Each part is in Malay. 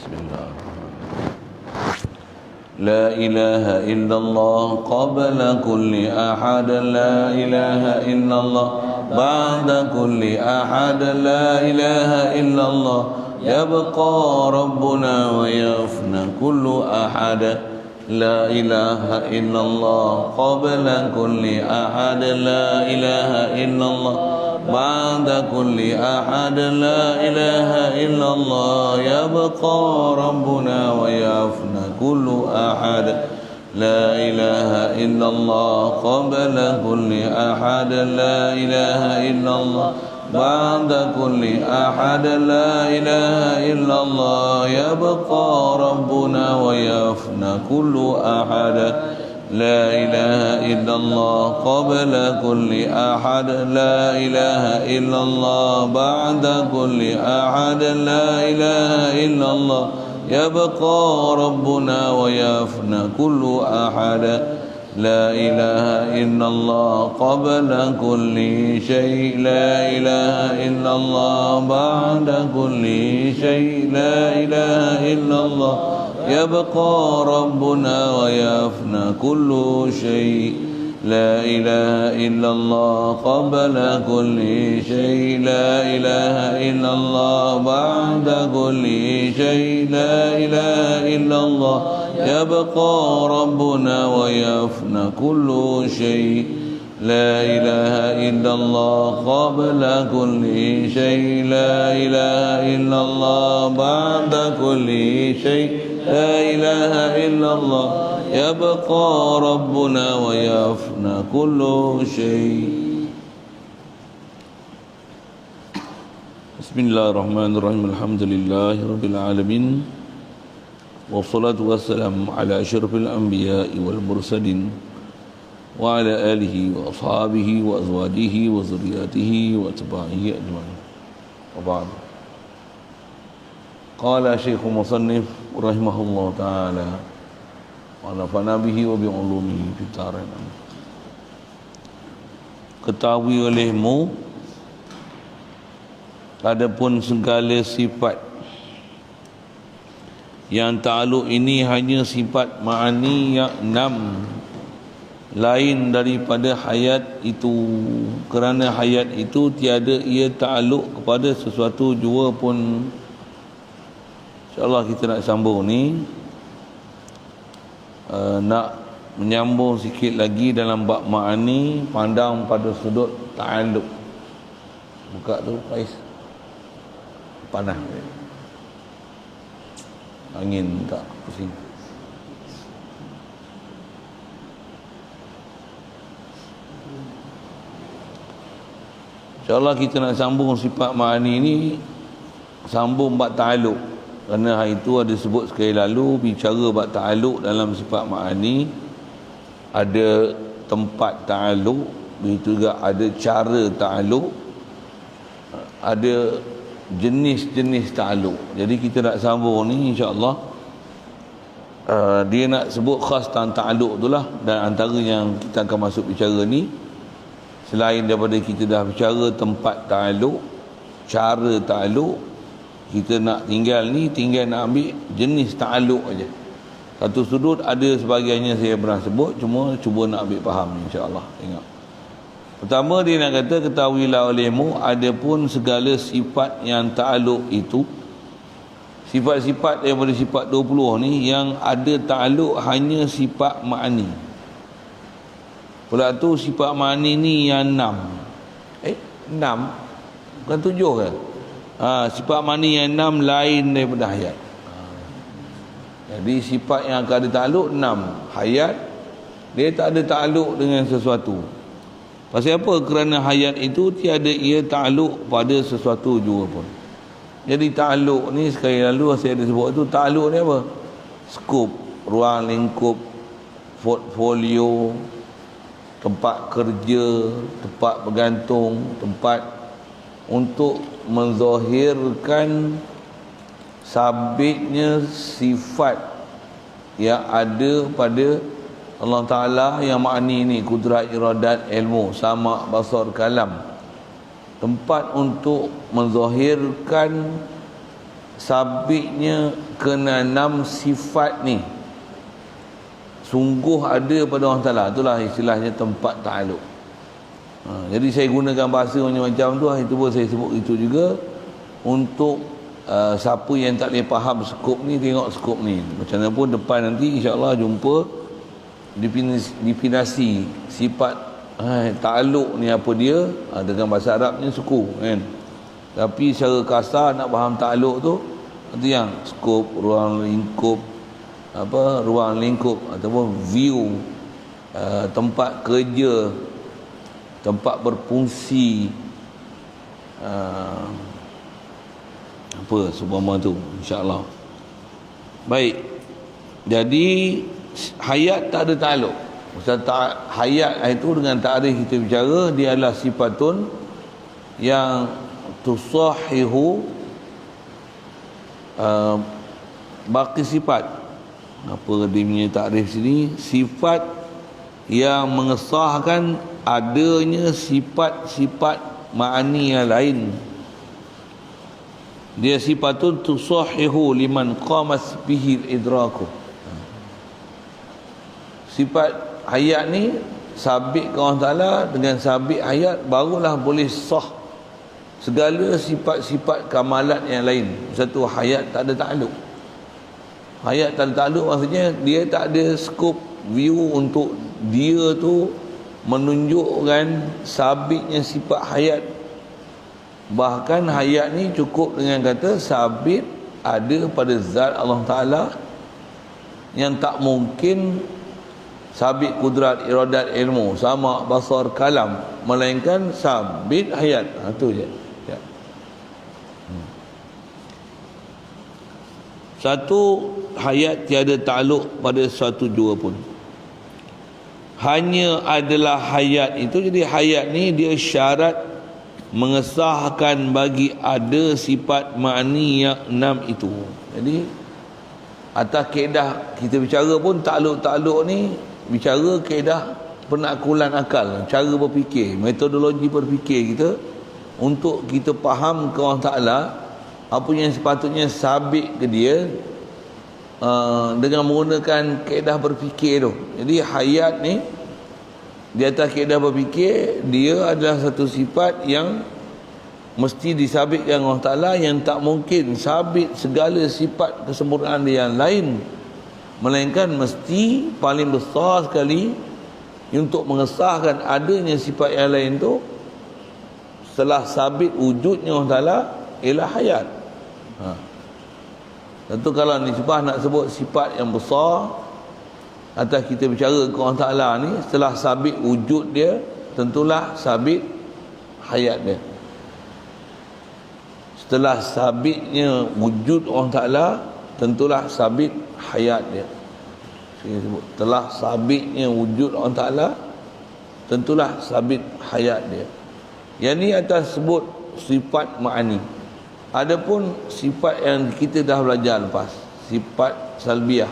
Bismillahirrahmanirrahim. La ilaha illallah qabla kulli ahad, la ilaha illallah ba'da kulli ahad, la ilaha illallah yabqa rabbuna wa yafna kullu ahad. La ilaha illallah qabla kulli ahad, la ilaha illallah ba'da kulli ahad, la ilaha illallah yabqa rabbuna wa yafna kullu ahad. La ilaha illallah qabla kulli ahad, la ilaha illallah ba'da kulli ahad, la ilaha illallah yabqa rabbuna wa yafna kullu ahad. La ilaha illallah qabla kulli ahad, la ilaha illallah ba'da kulli ahad, la ilaha illallah yabqa rabbuna wa yafna kullu ahad. La ilaha illallah qabla kulli shay, la ilaha illallah ba'da kulli shay, la ilaha illallah yabqa rabbuna wa yafna kullu shay. La ilaha illallah qabla kulli shay, la ilaha illallah ba'da kulli shay, la ilaha illallah yabqa rabbuna wa yafna kullu shay. La ilaha illallah qabla kulli shay, la ilaha illallah ba'da kulli shay, la ilaha illallah yabqa rabbuna wa yafna kullu shay. Bismillahirrahmanirrahim. Alhamdulillahi rabbil alamin. Wassalatu wassalamu ala asyrafil anbiya'i wal mursalin wa ala alihi wa ashabihi wa azwajihi wa zurriyatihi wa atba'ihi ajma'in. Wa ba'd. Qala Syekh Musannif rahimahullah ta'ala wa nafa'na bihi wa bi'ulumihi fid dharain. Ketahui olehmu adapun segala sifat yang ta'aluk ini hanya sifat ma'ani yang 6, lain daripada hayat itu, kerana hayat itu tiada ia ta'aluk kepada sesuatu jua pun. InsyaAllah kita nak sambung ni, nak menyambung sikit lagi dalam bab ma'ani, pandang pada sudut ta'aluk. Buka tu Faiz, panas angin tak pusing. InsyaAllah kita nak sambung sifat ma'ani ni, sambung bab ta'aluk. Kerana hari itu ada sebut sekali lalu, bicara bab ta'aluk dalam sifat ma'ani, ada tempat ta'aluk, begitu juga ada cara ta'aluk, ada jenis-jenis ta'aluk. Jadi kita nak sambung ni insya-Allah, dia nak sebut khas tentang ta'aluk itulah. Dan antara yang kita akan masuk bicara ni, selain daripada kita dah bicara tempat ta'aluk, cara ta'aluk, kita nak tinggal nak ambil jenis ta'aluk aja. Satu sudut ada sebahagiannya saya pernah sebut, cuma cuba nak ambil faham insya-Allah. Ingat, pertama dia nak kata, ketahuilah olehmu adapun segala sifat yang ta'aluk itu, sifat-sifat daripada sifat 20 ni yang ada ta'aluk hanya sifat ma'ani. Pula tu sifat ma'ani ni yang 6. 6 bukan 7 ke? Sifat ma'ani yang 6 lain daripada hayat. Jadi sifat yang akan ada ta'aluk 6. Hayat dia tak ada ta'aluk dengan sesuatu. Pasal apa? Kerana hayat itu tiada ia ta'aluk pada sesuatu jua pun. Jadi ta'aluk ni sekali lalu saya ada sebut tu, ta'aluk ni apa? Skop, ruang lingkup, portfolio, tempat kerja, tempat bergantung, tempat untuk menzahirkan sabitnya sifat yang ada pada Allah Ta'ala yang makni ni, kudrat, iradat, ilmu, sama, basar, kalam. Tempat untuk menzahirkan sabitnya keenam sifat ni sungguh ada pada Allah Ta'ala. Itulah istilahnya tempat ta'aluk. Jadi saya gunakan bahasa macam-macam tu. Itu pun saya sebut itu juga untuk siapa yang tak boleh faham skop ni, tengok skop ni. Macam mana pun depan nanti insya-Allah jumpa definisi sifat ta'aluk ni apa dia. Dengan bahasa Arabnya suku kan. Tapi secara kasar nak faham ta'aluk tu itu yang skop, ruang lingkup, ruang lingkup ataupun view, tempat kerja, tempat berfungsi, apa seumpama tu insya-Allah. Baik. Jadi hayat tak ada takluk. Maksud hayat itu dengan takrif kita bicara dia adalah sifatun yang tusahihu baki sifat. Apa dia punya takrif sini? Sifat yang mengesahkan adanya sifat-sifat ma'ani yang lain. Dia sifatun tusahihu liman qamas bihi idraku. Sifat hayat ni sabit ke Allah Ta'ala, dengan sabit hayat barulah boleh sah segala sifat-sifat kamalat yang lain. Satu hayat tak ada takluk. Hayat tak ada takluk maksudnya dia tak ada skop view untuk dia tu menunjukkan sabitnya sifat hayat. Bahkan hayat ni cukup dengan kata sabit ada pada zat Allah Ta'ala yang tak mungkin sabit kudrat, iradat, ilmu, sama, basar, kalam, melainkan sabit hayat. Itu je ya. Satu, hayat tiada takluk pada suatu jua pun. Hanya adalah hayat itu. Jadi hayat ni dia syarat mengesahkan bagi ada sifat ma'ni yang 6 itu. Jadi atas kaedah kita bicara pun takluk-takluk ni bicara kaedah penakulan akal, cara berfikir, metodologi berfikir kita untuk kita faham ke Allah Ta'ala apa yang sepatutnya sabit ke dia dengan menggunakan kaedah berfikir tu. Jadi hayat ni di atas kaedah berfikir dia adalah satu sifat yang mesti disabitkan Allah Ta'ala, yang tak mungkin sabit segala sifat kesempurnaan dia yang lain, melainkan mesti paling besar sekali untuk mengesahkan adanya sifat yang lain tu setelah sabit wujudnya Allah Ta'ala ialah hayat. Tentu kalau nisbah nak sebut sifat yang besar atas kita bicara ke Allah Ta'ala ni, setelah sabit wujud dia tentulah sabit hayat dia. Setelah sabitnya wujud Allah Ta'ala tentulah sabit hayat dia. Saya sebut telah sabitnya wujud Allah Ta'ala tentulah sabit hayat dia. Yang ni atas sebut sifat ma'ani. Adapun sifat yang kita dah belajar lepas, sifat salbiah,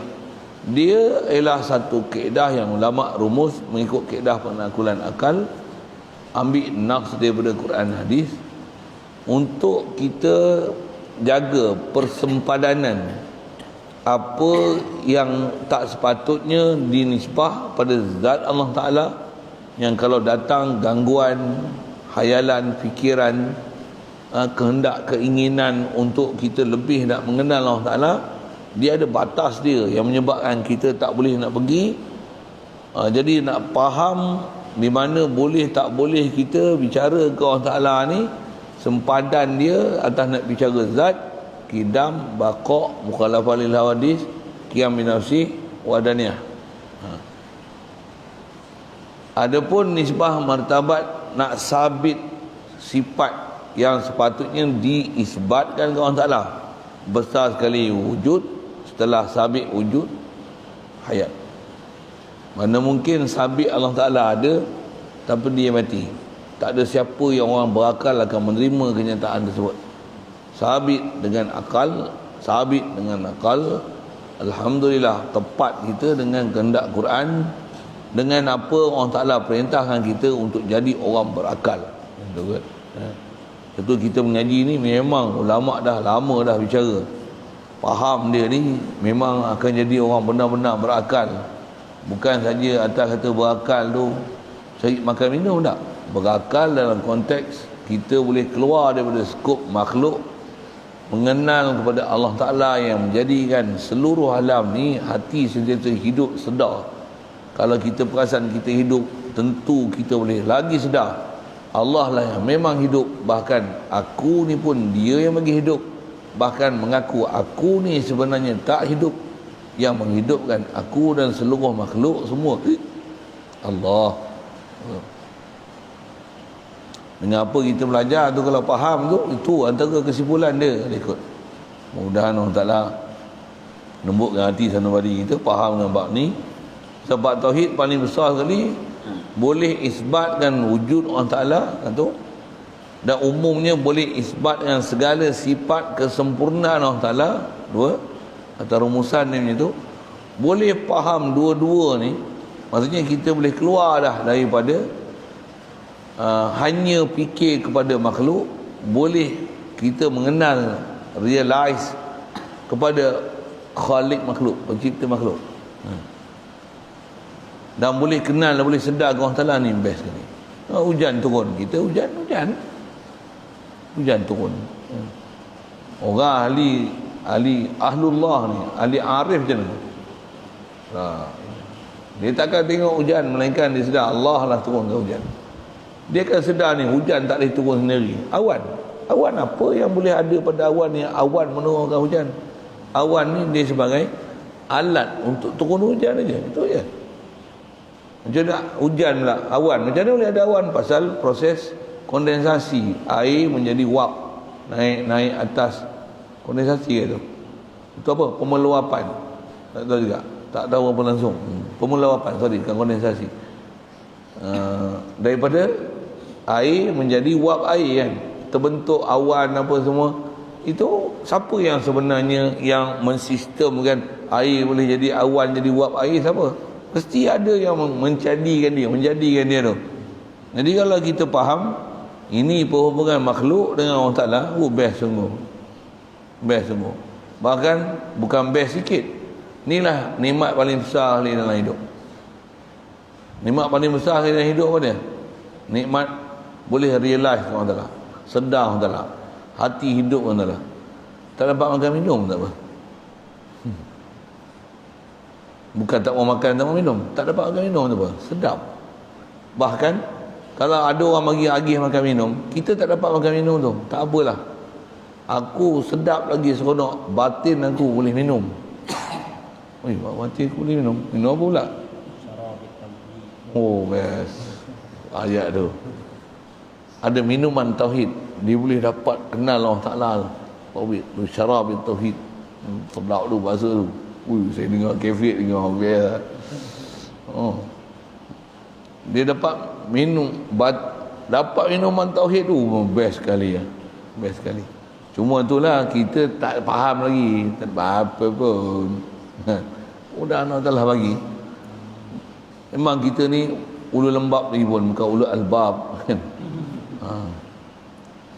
dia ialah satu kaedah yang ulama rumus mengikut kaedah penakulan akal, ambil nafs daripada Quran hadis untuk kita jaga persempadanan apa yang tak sepatutnya dinisbah pada zat Allah Ta'ala, yang kalau datang gangguan, hayalan, fikiran, kehendak, keinginan untuk kita lebih nak mengenal Allah Ta'ala, dia ada batas dia yang menyebabkan kita tak boleh nak pergi. Jadi nak faham di mana boleh tak boleh kita bicara ke Allah Ta'ala ni, sempadan dia atas nak bicara zat, kidam, baqa', mukhalafah lil hawadis, qiyam bi nafsi, wadaniyah. Adapun nisbah martabat nak sabit sifat yang sepatutnya diisbatkan ke Allah Ta'ala, besar sekali wujud, setelah sabit wujud hayat. Mana mungkin sabit Allah Ta'ala ada tapi dia mati. Tak ada siapa yang orang berakal akan menerima kenyataan tersebut. Sabit dengan akal, sabit dengan akal, alhamdulillah tepat kita dengan kehendak Quran, dengan apa Allah Ta'ala perintahkan kita untuk jadi orang berakal. Betul, kita mengaji ni memang ulama dah lama dah bicara. Faham dia ni memang akan jadi orang benar-benar berakal. Bukan saja atas kata berakal tu cari makan minum, tak. Berakal dalam konteks kita boleh keluar daripada skop makhluk, mengenal kepada Allah Ta'ala yang menjadikan seluruh alam ni hati sentiasa hidup sedar. Kalau kita perasan kita hidup, tentu kita boleh lagi sedar Allah lah yang memang hidup. Bahkan aku ni pun dia yang bagi hidup. Bahkan mengaku aku ni sebenarnya tak hidup, yang menghidupkan aku dan seluruh makhluk semua Allah. Mengapa kita belajar tu, kalau faham tu, itu antara kesimpulan dia ikut. Mudah-mudahan Allah Ta'ala lembutkan hati sanubari kita faham dengan bab ni. Sebab tauhid paling besar sekali, boleh isbatkan wujud Allah Ta'ala tu, dan umumnya boleh isbatkan segala sifat kesempurnaan Allah Ta'ala. Dua atau rumusan ni macam tu. Boleh faham dua-dua ni, maksudnya kita boleh keluar dah daripada hanya fikir kepada makhluk. Boleh kita mengenal, realize kepada khalik makhluk, pencipta makhluk. Dan boleh kenal dan boleh sedar Allah Ta'ala ni best sekali. Hujan turun, kita hujan turun. Orang ahli ahlullah ni, ahli arif je ni. Dia takkan tengok hujan melainkan dia sedar Allah lah turunkan hujan. Dia akan sedar ni hujan tak boleh turun sendiri. Awan apa yang boleh ada pada awan ni? Awan menurunkan hujan. Awan ni dia sebagai alat untuk turun hujan aja. Itu je. Macam nak hujan pula awan. Macam mana boleh ada awan? Pasal proses kondensasi. Air menjadi wap, naik atas. Kondensasi ke tu? Itu apa? Pemeluapan. Tak tahu juga. Tak tahu apa langsung. Pemeluapan, bukan kondensasi. Daripada air menjadi wap air kan, terbentuk awan apa semua. Itu siapa yang sebenarnya yang mensistemkan air boleh jadi awan, jadi wap air? Siapa? Mesti ada yang menjadikan dia tu. Jadi kalau kita faham ini perhubungan makhluk dengan Allah Ta'ala, best sungguh. Bahkan bukan best sikit. Inilah nikmat paling besar dalam hidup. Nikmat paling besar dalam hidup apa dia? Nikmat boleh realize Allah Ta'ala, sedar Allah Ta'ala, hati hidup Allah Ta'ala. Tak dapat makan minum tak apa. Bukan tak mau makan, tak mau minum, tak dapat makan minum tak apa, sedap. Bahkan kalau ada orang bagi agih makan minum, kita tak dapat makan minum tu, tak apalah, aku sedap lagi seronok, batin aku boleh minum. Batin aku boleh minum. Minum apa pula? Oh best. Ayat tu ada minuman tauhid, dia boleh dapat kenal Allah Ta'ala. Tauhid, syarab tauhid. Sedap tu bahasa tu. Saya dengar kefir, dengar best. Dia dapat dapat minuman tauhid tu, best sekali ya. Best sekali. Cuma itulah kita tak faham lagi, tak apa pun. Udah Allah Ta'ala bagi. Memang kita ni ulu lembab lagi pun, bukan ulu albab kan.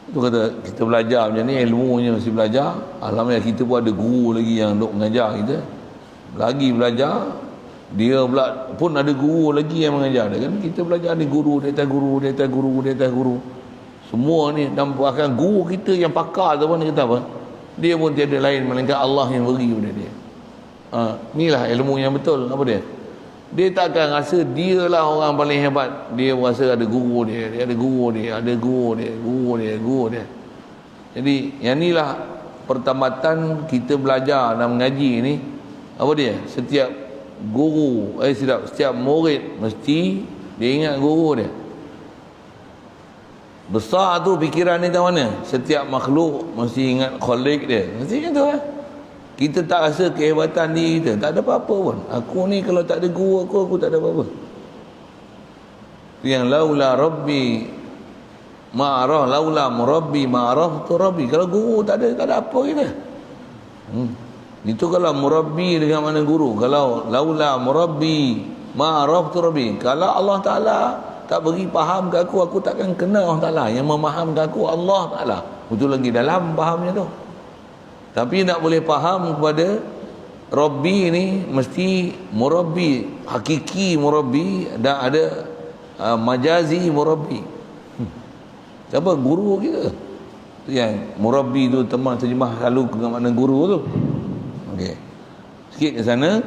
Itu kata kita belajar macam ni, ilmunya mesti belajar. Alhamdulillah kita pun ada guru lagi yang duk mengajar kita. Lagi belajar, dia pula pun ada guru lagi yang mengajar dia kan. Kita belajar ni guru, di atas guru, di atas guru, di atas guru. Semua ni, dan bahkan guru kita yang pakar tu pun dia kata apa? Dia pun tiada lain melainkan Allah yang beri kepada dia. Inilah ilmu yang betul. Apa dia? Dia takkan rasa dia lah orang paling hebat. Dia rasa ada guru dia, dia ada guru dia, ada guru dia, guru dia. Jadi yang inilah pertambatan kita belajar dan mengaji ni. Apa dia? Setiap guru, setiap murid mesti dia ingat guru dia. Besar tu fikiran ni tahu mana? Setiap makhluk mesti ingat khalik dia. Mesti ingat tu lah. Kita tak rasa kehebatan diri kita, tak ada apa-apa pun. Aku ni kalau tak ada guru aku tak ada apa-apa. Yang laula rabbi ma'arah, laula murabbi ma'arah tu rabbi. Kalau guru tak ada apa kita. Itu kalau murabbi dengan mana guru. Kalau laula murabbi ma'arah tu rabbi. Kalau Allah Ta'ala tak beri faham ke aku takkan kenal Allah Ta'ala. Yang memahamkan aku Allah Ta'ala. Betul lagi dalam fahamnya tu. Tapi nak boleh faham kepada Rabbi ni mesti murabbi, hakiki murabbi, dan ada majazi murabbi. Siapa? Guru kita. Tu yang murabbi tu teman terjemah selalu dengan makna guru tu. Okey. Sikit ke sana.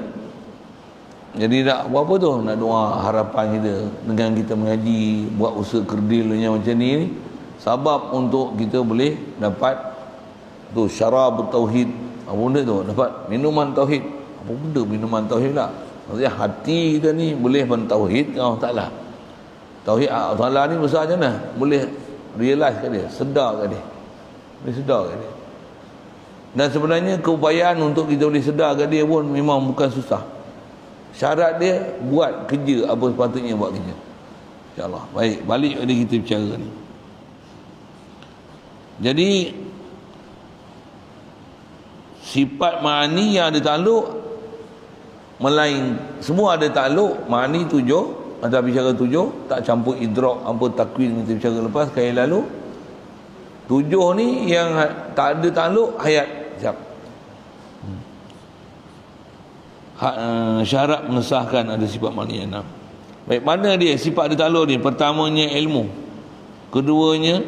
Jadi nak buat apa tu? Nak doa harapan kita dengan kita mengaji, buat usaha kerdilnya macam ni, sebab untuk kita boleh dapat tu syarab tauhid. Apa benda tu? Dapat minuman tauhid. Apa benda minuman tauhid lah? Maksudnya hati kita ni boleh mentauhid Allah Ta'ala. Tauhid Allah Ta'ala ni besar macam mana? Boleh realize kat dia, sedar kat dia. Boleh sedar kat dia. Dan sebenarnya keupayaan untuk kita boleh sedar kat dia pun memang bukan susah. Syarat dia buat kerja apa sepatutnya buat kerja. InsyaAllah. Baik, balik pada kita bicara ni. Jadi sifat ma'ani yang ada takluk melain, semua ada takluk. Ma'ani 7, ada bicara 7, tak campur idrak apa takwin kita bicara lepas kali lalu. 7 ni yang tak ada takluk hayat. Siap. Syarat mengesahkan ada sifat ma'ani yang 6. Baik, mana dia sifat ada takluk ni? Pertamanya ilmu. Keduanya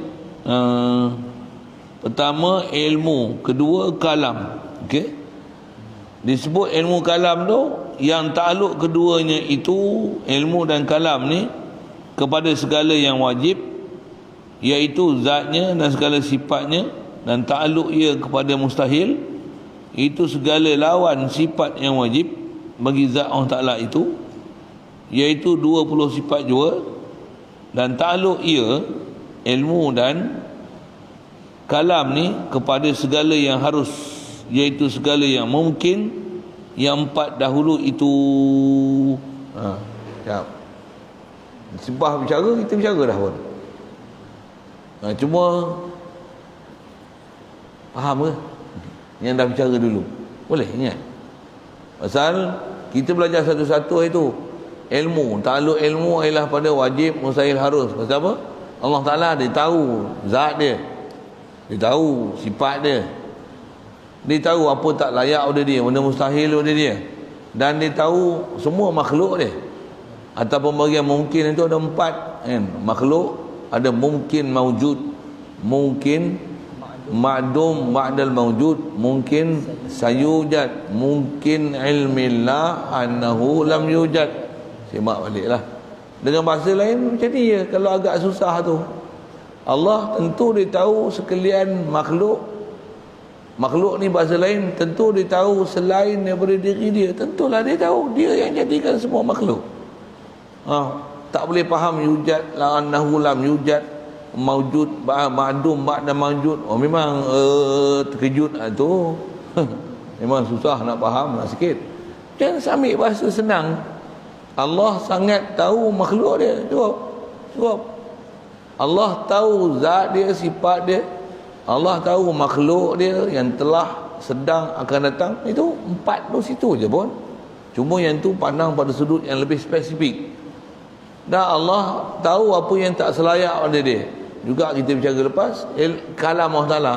pertama ilmu, kedua kalam. Okey. Disebut ilmu kalam tu, yang takluk keduanya itu, ilmu dan kalam ni, kepada segala yang wajib, iaitu zatnya dan segala sifatnya, dan takluk ia kepada mustahil, itu segala lawan sifat yang wajib bagi zat Allah Ta'ala itu, iaitu 20 sifat jua, dan takluk ia, ilmu dan kalam ni, kepada segala yang harus, iaitu segala yang mungkin, yang 4 dahulu itu. Siap. Sebab bicara, kita bicara dah pun. Cuma faham ke yang dah bicara dulu? Boleh ingat? Pasal kita belajar satu-satu itu ilmu, takluk ilmu ialah pada wajib, mustahil, harus. Pasal apa? Allah Ta'ala dia tahu zat dia, dia tahu sifat dia, dia tahu apa tak layak pada dia, benda mustahil pada dia, dan dia tahu semua makhluk dia. Atau pembagian mungkin itu ada 4 kan? Makhluk ada mungkin maujud, mungkin ma'dum ba'dal maujud, mungkin sayujad, mungkin ilmillah annahu lam yujad. Semak baliklah. Dengan bahasa lain macam ni je. Kalau agak susah tu, Allah tentu dia tahu sekalian makhluk. Makhluk ni bahasa lain, tentu dia tahu selain daripada diri dia. Tentulah dia tahu, dia yang jadikan semua makhluk. Tak boleh faham yujad la annahu lam yujad, maujud ma'dum ba'da maujud. Memang terkejut tu. Memang susah nak faham lah sikit. Jangan ambil bahasa senang. Allah sangat tahu makhluk dia. Cukup. Allah tahu zat dia, sifat dia. Allah tahu makhluk dia yang telah, sedang, akan datang. Itu 4 tu situ je pun. Cuma yang tu pandang pada sudut yang lebih spesifik. Dan Allah tahu apa yang tak selayak pada dia. Juga kita bicara lepas, kalam Allah Ta'ala.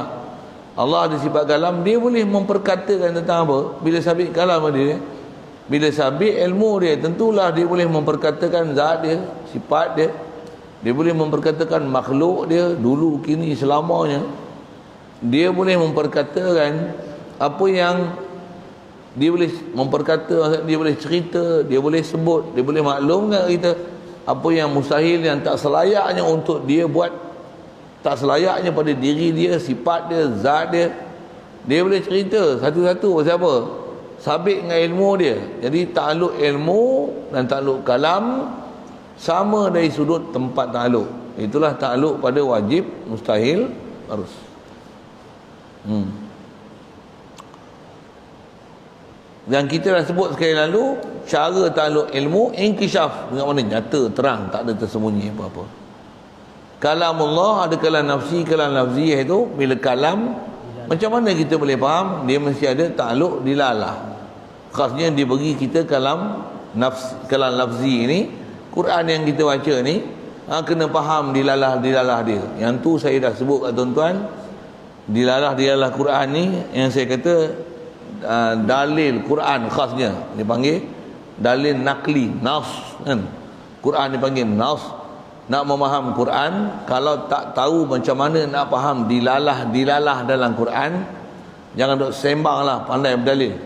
Allah ada sifat kalam, dia boleh memperkatakan tentang apa. Bila sabit kalam dia, bila sabit ilmu dia, tentulah dia boleh memperkatakan zat dia, sifat dia. Dia boleh memperkatakan makhluk dia dulu, kini, selamanya. Dia boleh memperkatakan apa yang dia boleh memperkata, dia boleh cerita, dia boleh sebut, dia boleh maklumkan kita apa yang mustahil, yang tak selayaknya untuk dia buat, tak selayaknya pada diri dia, sifat dia, zat dia. Dia boleh cerita satu-satu. Pasal apa? Sabit dengan ilmu dia. Jadi takluk ilmu dan takluk kalam sama dari sudut tempat takluk. Itulah takluk pada wajib, mustahil, harus. Dan kita dah sebut sekali lalu, cara takluk ilmu inkishaf, dengan mana nyata, terang, tak ada tersembunyi apa-apa. Kalamullah ada kalam nafsi, kalam lafzi, iaitu bila kalam, macam mana kita boleh faham? Dia mesti ada takluk dilalah. Khasnya dia bagi kita kalam nafs, kalam lafzi ini, Quran yang kita baca ni, kena faham dilalah dia. Yang tu saya dah sebut kat tuan-tuan, dilalah Quran ni yang saya kata dalil Quran khasnya dipanggil dalil nakli, nas kan. Quran dipanggil nas. Nak memaham Quran, kalau tak tahu macam mana nak faham dilalah dalam Quran, jangan duk sembanglah pandai berdalil.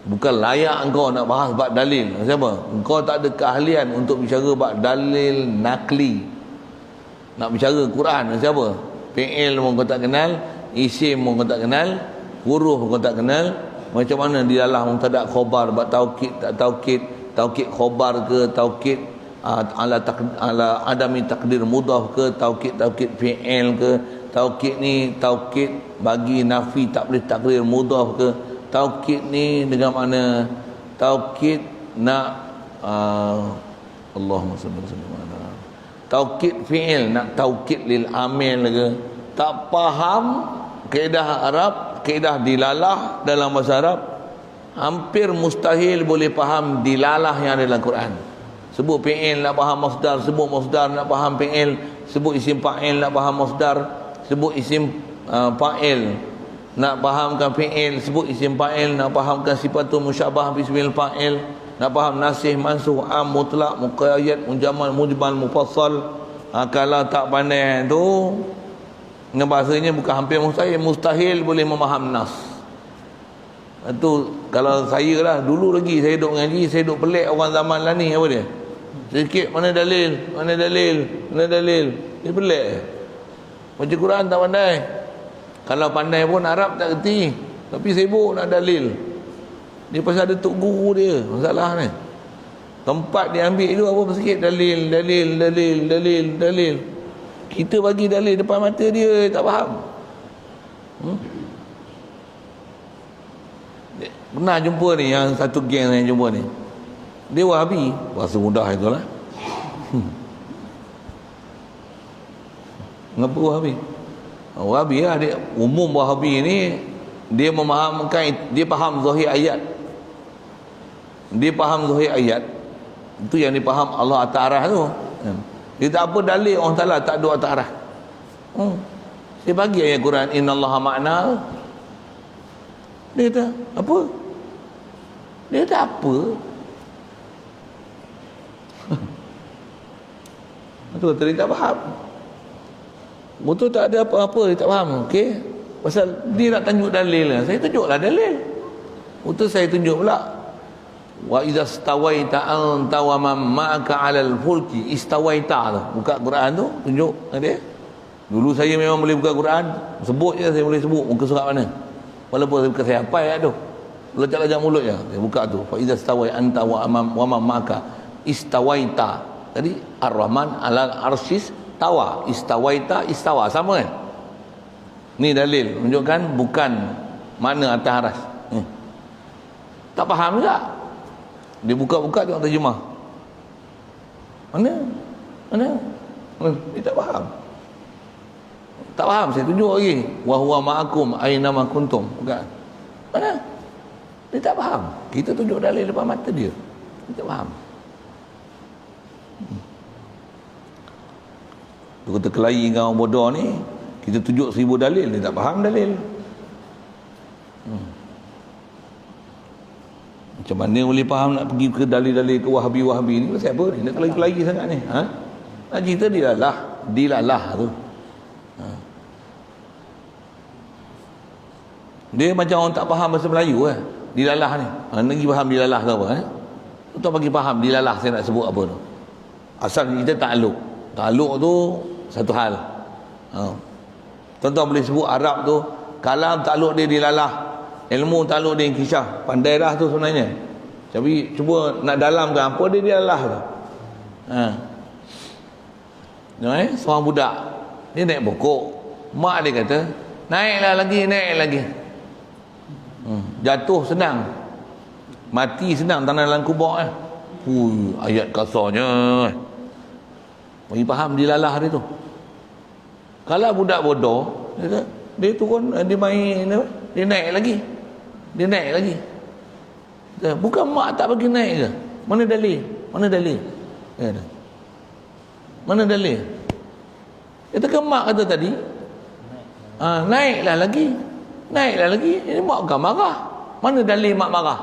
Bukan layak engkau nak bahas bab dalil. Siapa? Engkau tak ada keahlian untuk bicara bab dalil nakli. Nak bicara Quran siapa? Fi'il pun kau tak kenal, isim pun kau tak kenal, huruf pun kau tak kenal. Macam mana dilalah mubtada khabar, bab taukid tak taukid khabar ke, taukid ala adami takdir mudhaf ke, taukid fi'il ke, taukid ni taukid bagi nafi tak boleh takdir mudhaf ke, taukid ni dengan mana taukid nak Allahumma salli ala taukid fi'il nak taukid lil amil ke. Tak faham kaedah Arab, kaedah dilalah dalam bahasa Arab, hampir mustahil boleh faham dilalah yang ada dalam Quran. Sebut fi'il nak faham masdar, sebut masdar nak faham fi'il, sebut isim fa'il nak faham masdar, sebut isim fa'il nak fahamkan fi'il, sebut isim fa'il nak fahamkan sifatul musyabah bismil fa'il, nak faham nasih, mansuh, am, mutlak, muqayyad, mujamal, mujmal, mufassal. Kalau tak pandai tu, dengan bahasanya bukan hampir mustahil boleh memaham nas. Itu kalau saya lah, dulu lagi saya duk ngaji, saya duk pelik orang zaman lah ni, apa dia? Sikit mana dalil. Dia pelik. Baca Quran tak pandai. Kalau pandai pun Arab tak kerti, tapi sibuk nak dalil. Dia pasal ada tok guru dia, masalah ni. Tempat dia ambil tu apa sikit dalil. Kita bagi dalil depan mata dia, tak faham. Pernah jumpa ni, yang satu geng yang jumpa ni, dia Wahabi, bahasa mudah itulah. Mengapa Wahabi? Wahabi lah, dia umum Wahabi ni, dia memahamkan, dia faham zahir ayat. Dia faham zahir ayat. Itu yang dipaham Allah atas arah tu. Dia tak apa dalil orang Ta'ala tak ada atas arah. Dia bagi ayat Quran, innallaha ma'na. Dia kata, apa? Dia kata apa? Itu kata dia tak faham. Betul tak ada apa-apa, dia tak faham. Okey? Pasal dia nak tunjuk dalil lah. Saya tunjuklah dalil. Betul saya tunjuk pula. Wa idza stawaita anta wa man ma'aka 'alal fulki istawaita tu. Buka Quran tu, tunjuk dia. Dulu saya memang boleh buka Quran, sebut je saya boleh sebut muka surat mana. Walaupun saya hafal ayat tu. Lejak-lejak mulut je. Saya buka tu. Fa idza stawai anta wa man ma'aka istawaita. Tadi Ar-Rahman 'alal arsyis tawa, istawaita, istawa, sama kan? Ni dalil menunjukkan bukan mana atas aras. Tak faham juga. Dia buka-buka tengok terjemah. Mana? Dia tak faham. Tak faham, saya tunjuk lagi. Wa huwa ma'akum aina ma kuntum. Bukan. Mana? Dia tak faham. Kita tunjuk dalil depan mata dia. Dia tak faham. Dia kata kelahi dengan orang bodoh ni, kita tunjuk 1000 dalil, dia tak faham dalil. Macam mana boleh faham nak pergi ke dalil-dalil ke Wahabi-Wahabi ni? Pasal apa ni? Nak kelahi-kelahi sangat ni? Nak cerita dilalah tu. Dia macam orang tak faham bahasa Melayu lah. Dilalah ni. Lagi faham dilalah ke apa? Tuan bagi faham dilalah saya nak sebut apa tu. Asal kita takluk. Takluk tu satu hal. Tuan-tuan boleh sebut Arab tu, kalam takluk dia dilalah, ilmu takluk dia inkishaf. Pandai dah tu sebenarnya. Tapi cuba nak dalamkan apa dia dilalah tu. Seorang budak dia naik pokok, mak dia kata naik lagi. Jatuh senang, mati senang, tanah dalam kubur ayat kasarnya. Bagi faham dilalah dia tu. Kalau budak bodoh, dia turun, dia main, dia naik lagi. Bukan mak tak bagi naik ke? Mana dalil? Mana dalil? Kita ke mak kata tadi, naiklah lagi. Ini mak bukan marah. Mana dalil mak marah?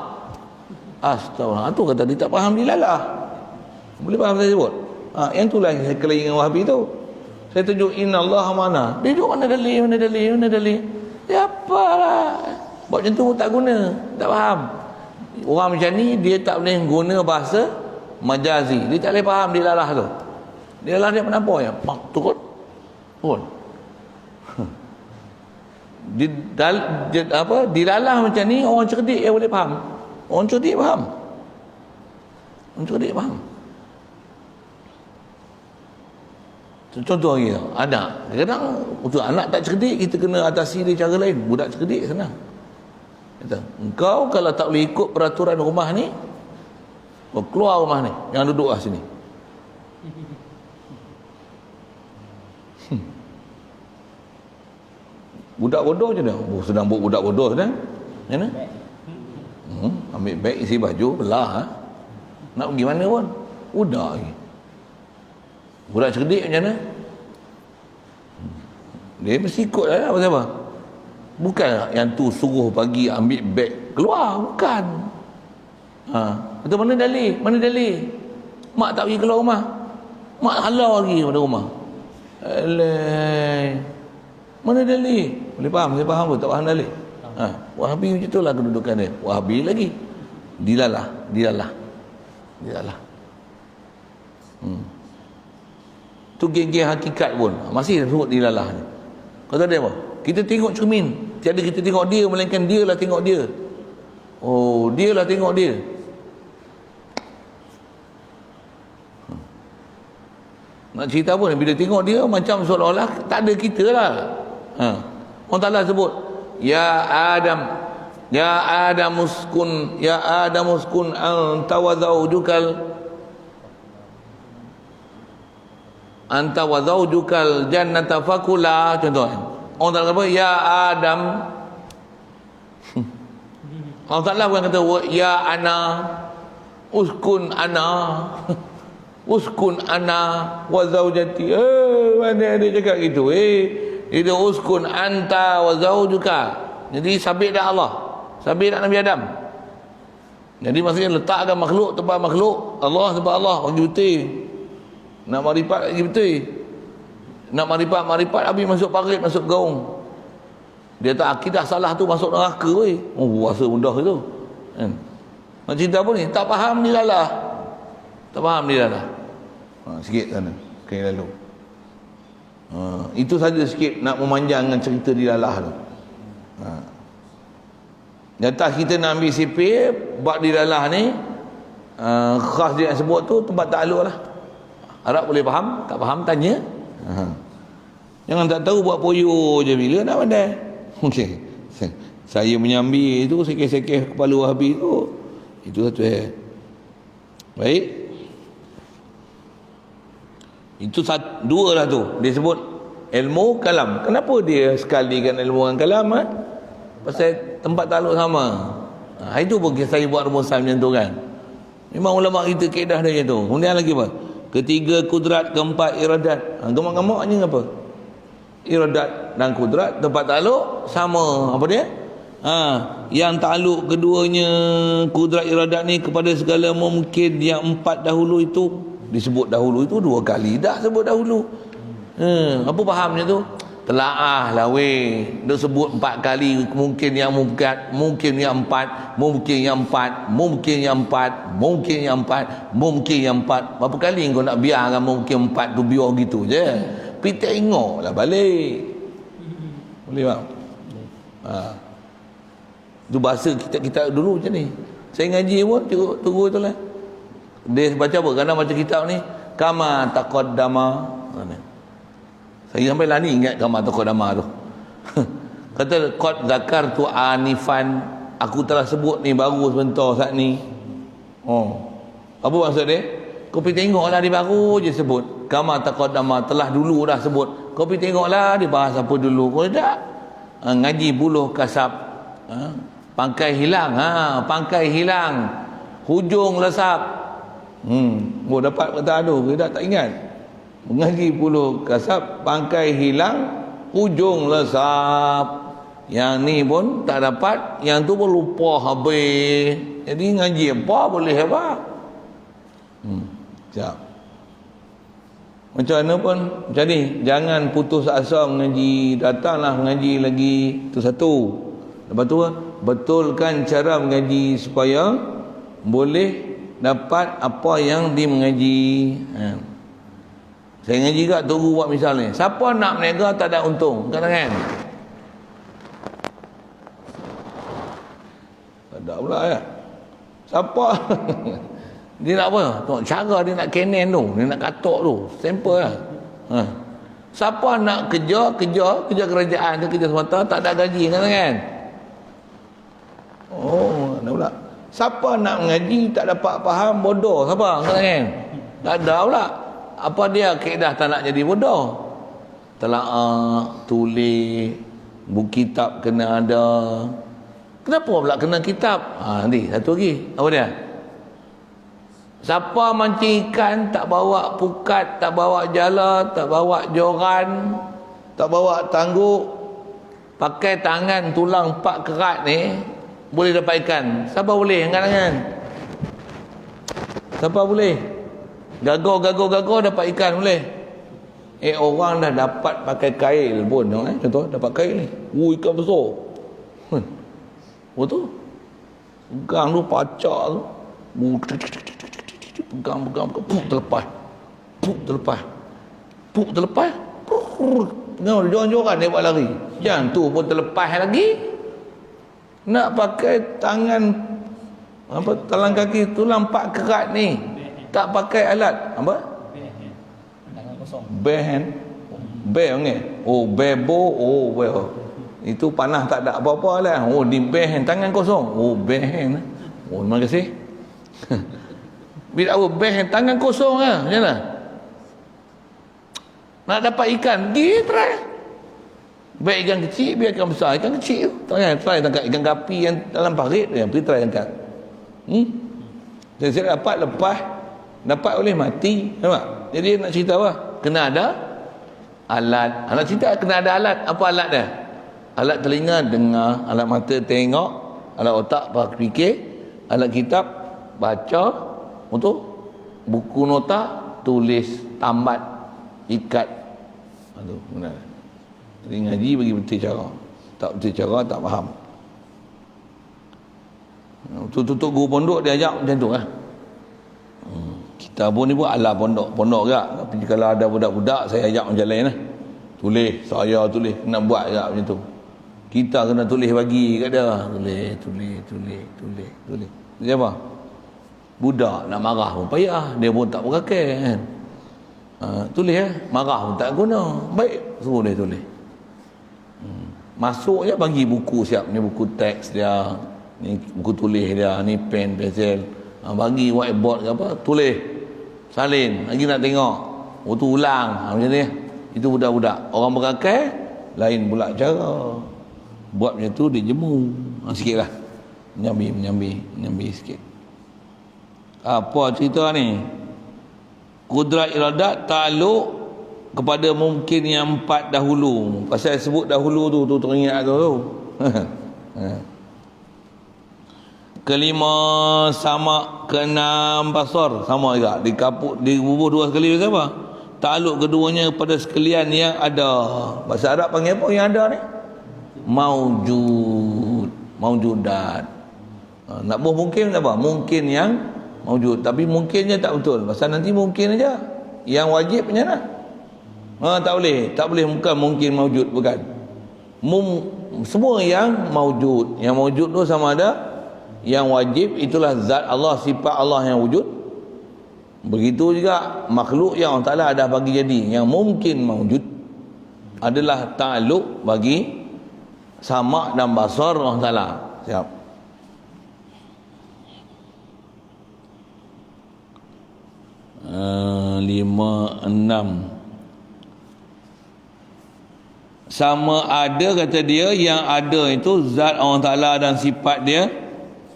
Astagfirullah. Tu kata dia tak faham dilalah. Boleh faham saya sebut? Yang tu lah saya kelahi dengan Wahabi tu. Saya tunjuk inna Allah mana. Dia duduk mana dalil. Ya apalah. Buat macam tu tak guna. Tak faham. Orang macam ni dia tak boleh guna bahasa majazi. Dia tak boleh faham dilalah tu. Dilalah dia kenapa ya? Mak turun. Dilalah macam ni orang cerdik yang boleh faham. Orang cerdik faham. Contoh lagi, anak. Kadang-kadang untuk anak tak cerdik, kita kena atasi dia cara lain. Budak cerdik senang. Kata, engkau kalau tak boleh ikut peraturan rumah ni, kau keluar rumah ni, jangan duduk lah sini. Budak bodoh je dah. Sedang buat budak bodoh sedang. Macam mana? Ambil beg, isi baju, belah. Nak pergi mana pun? Budak lagi. Budak cerdik macam mana? Dia mesti ikut lah. Pasal apa? Bukan yang tu suruh pagi ambil beg keluar. Bukan. Kata mana dalil? Mak tak pergi keluar rumah. Mak halau lagi pada rumah. Alah. Mana dalil? Boleh faham? Saya faham pun tak faham dalil. Wahabi macam tu lah kedudukan dia. Wahabi lagi. Dilalah. Tu geng-geng hakikat pun masih sebut dilalah ni. Kata dia apa? Kita tengok cermin, tiada kita tengok dia, melainkan dia lah tengok dia. Oh, dia lah tengok dia. Nak cerita apa ni? Bila tengok dia macam seolah-olah tak ada kita lah. Allah Ta'ala sebut, Ya Adam uskun anta wa zawjukal jannata fakula. Contohnya Allah Ta'ala kata ya Adam. Allah Ta'ala bukan kata ya ana uskun ana wa zawjati. Mana ada cakap gitu? Itu uskun anta wa zawjuka. Jadi sabit dah Allah, sabit dah Nabi Adam. Jadi maksudnya letakkan makhluk tempat makhluk, Allah tempat Allah, bagi betul. Nak marifat lagi betul. Nak marifat habis masuk parit, masuk gaung. Dia tak akidah salah tu masuk neraka weh. Oh, rasa mudah itu. Nak cerita apa ni? Tak faham dilalah. Sikit sana kena lalu. Itu saja sikit nak memanjangkan cerita dilalah tu. Di atas kita nak ambil sipir bab dilalah ni, khas dia yang sebut tu tempat takluk lah. Harap boleh faham, tak faham tanya. Jangan tak tahu buat poyo je bila nak pandai. Okey. Saya menyambil itu sekeh-sekeh kepala Wahabi tu. Itu satu baik. Itu dua lah tu. Dia sebut ilmu kalam. Kenapa dia sekalikan ilmu dengan kalam? Pasal tempat takluk sama. Itu pun saya buat rumusan macam tu kan. Memang ulama kita kaedah dia macam tu. Kemudian lagi apa? Ketiga kudrat, keempat iradat. Gamak-gamak ni apa? Iradat dan kudrat tempat takluk sama. Apa dia? Yang takluk keduanya kudrat iradat ni kepada segala mungkin yang empat dahulu itu disebut dahulu itu dua kali dah sebut dahulu. Apa fahamnya tu? Telaah lah weh. Dia sebut 4 kali mungkin yang empat, mungkin yang empat, mungkin yang empat, mungkin yang empat, mungkin yang empat, mungkin yang empat. Berapa kali kau nak biarkan mungkin 4 tu biar gitu je? Pergi tengoklah balik. Boleh tak? Itu bahasa kita dulu macam ni. Saya ngaji pun tunggu tu lah. Dia baca apa? Kerana macam kitab ni kama taqaddama. Saya sampai lah ni ingat kama taqaddama tu. Kata qad zakartu anifan, aku telah sebut ni baru sebentar saat ni. Apa maksud dia? Kau pergi tengoklah dia baru je sebut kama taqaddama, telah dulu dah sebut. Kau pergi tengoklah dia bahas apa dulu. Kau tak ngaji buluh kasab, pangkai hilang, pangkai hilang, hujung lesap. Dapat kata aduh, dia tak ingat. Mengaji 10 kasab, pangkai hilang, ujung lesap. Yang ni pun tak dapat, yang tu pun lupa habis. Jadi ngaji apa boleh apa? Siap. Macam mana pun macam ni, jangan putus asa mengaji. Datanglah mengaji lagi, itu satu. Lepas tu betulkan cara mengaji supaya boleh dapat apa yang dimengaji. Saya ngaji kat tunggu buat misal ni, siapa nak berniaga tak ada untung, kan? Tak ada pula ya. Siapa dia nak apa? Tengok cara dia nak kenen tu, dia nak katok tu, simple lah. Siapa nak kerja kerajaan, kerja semata, tak ada gaji, kan? Oh, ada pula. Siapa nak mengaji tak dapat faham, bodoh siapa, kan? Tak ada pula. Apa dia kaedah tak nak jadi bodoh? Telaak, tulis, buku kitab kena ada. Kenapa pula kena kitab? Nanti satu lagi. Apa dia? Siapa mancing ikan tak bawa pukat, tak bawa jala, tak bawa joran, tak bawa tangguk, pakai tangan tulang 4 kerat ni, boleh dapat ikan. Siapa boleh? Kan? Siapa boleh? Gagal dapat ikan boleh. Orang dah dapat pakai kail pun, contoh dapat kail ni. Ikan besar. Betul? Pegang tu pacak tu. Pegang, puk terlepas. Joran dia buat lari. Yang tu pun terlepas lagi. Nak pakai tangan talang kaki tulang 4 kerat ni, tak pakai alat apa? Tangan kosong. Bare hand. Bare ni. Oh, bebo. Oh, well. Itu panah tak ada apa-apa lah. Oh, di bare hand, tangan kosong. Oh, bare hand. Oh, terima kasih. Bila bare hand, tangan kosong lah. Macam mana? Nak dapat ikan, pergi try. Baik ikan kecil, biar ikan besar. Ikan kecil tu, try tangkap ikan gapi yang dalam parit, pergi try tangkap. Saya dapat lepas, dapat boleh mati. Nampak? Jadi nak cerita apa? Kena ada alat. Nak cerita kena ada alat. Apa alat dia? Alat telinga dengar, alat mata tengok, alat otak fikir, alat kitab baca, untuk buku nota tulis, tambat, ikat. Aduh, benar. Jadi ngaji bagi betul cara. Tak betul cara tak faham. Tutup guru pondok dia ajak macam tu lah. Kita pun ni pun ala pondok juga. Tapi kalau ada budak-budak saya ajak macam lain lah. Tulis, saya tulis, nak buat juga macam tu. Kita kena tulis bagi kat dia. Tulis. Siapa? Budak nak marah pun payah, dia pun tak berakai kan. Tulis marah pun tak guna. Baik, suruh dia tulis. Masuk je bagi buku siap, ni buku teks dia, ni buku tulis dia, ni pen, pensel. Bagi whiteboard ke apa, tulis. Salin, lagi nak tengok. Tu ulang, macam ni. Itu budak-budak. Orang berakai lain pula cara. Buat macam tu dia jemu. Sikitlah. Menyambi sikit. Apa cerita ni? Kudrat iradat takluk kepada mungkin yang 4 dahulu. Pasal sebut dahulu tu teringat tu. Kelima sama, keenam basar sama juga. Dikubur 2 sekali apa? Takluk keduanya kepada sekalian yang ada. Bahasa Arab panggil apa yang ada ni? Maujudat. Nak buh mungkin apa? Mungkin yang maujud, tapi mungkinnya tak betul. Pasal nanti mungkin aja. Yang wajib macam mana? Tak boleh bukan mungkin maujud, bukan. Semua yang maujud. Yang maujud tu sama ada yang wajib itulah zat Allah, sifat Allah yang wujud. Begitu juga makhluk yang Allah Ta'ala dah bagi jadi. Yang mungkin maujud adalah ta'aluk bagi sama dan basar Allah Ta'ala. Siap. Lima, enam. Sama ada kata dia, yang ada itu zat Allah Ta'ala dan sifat dia,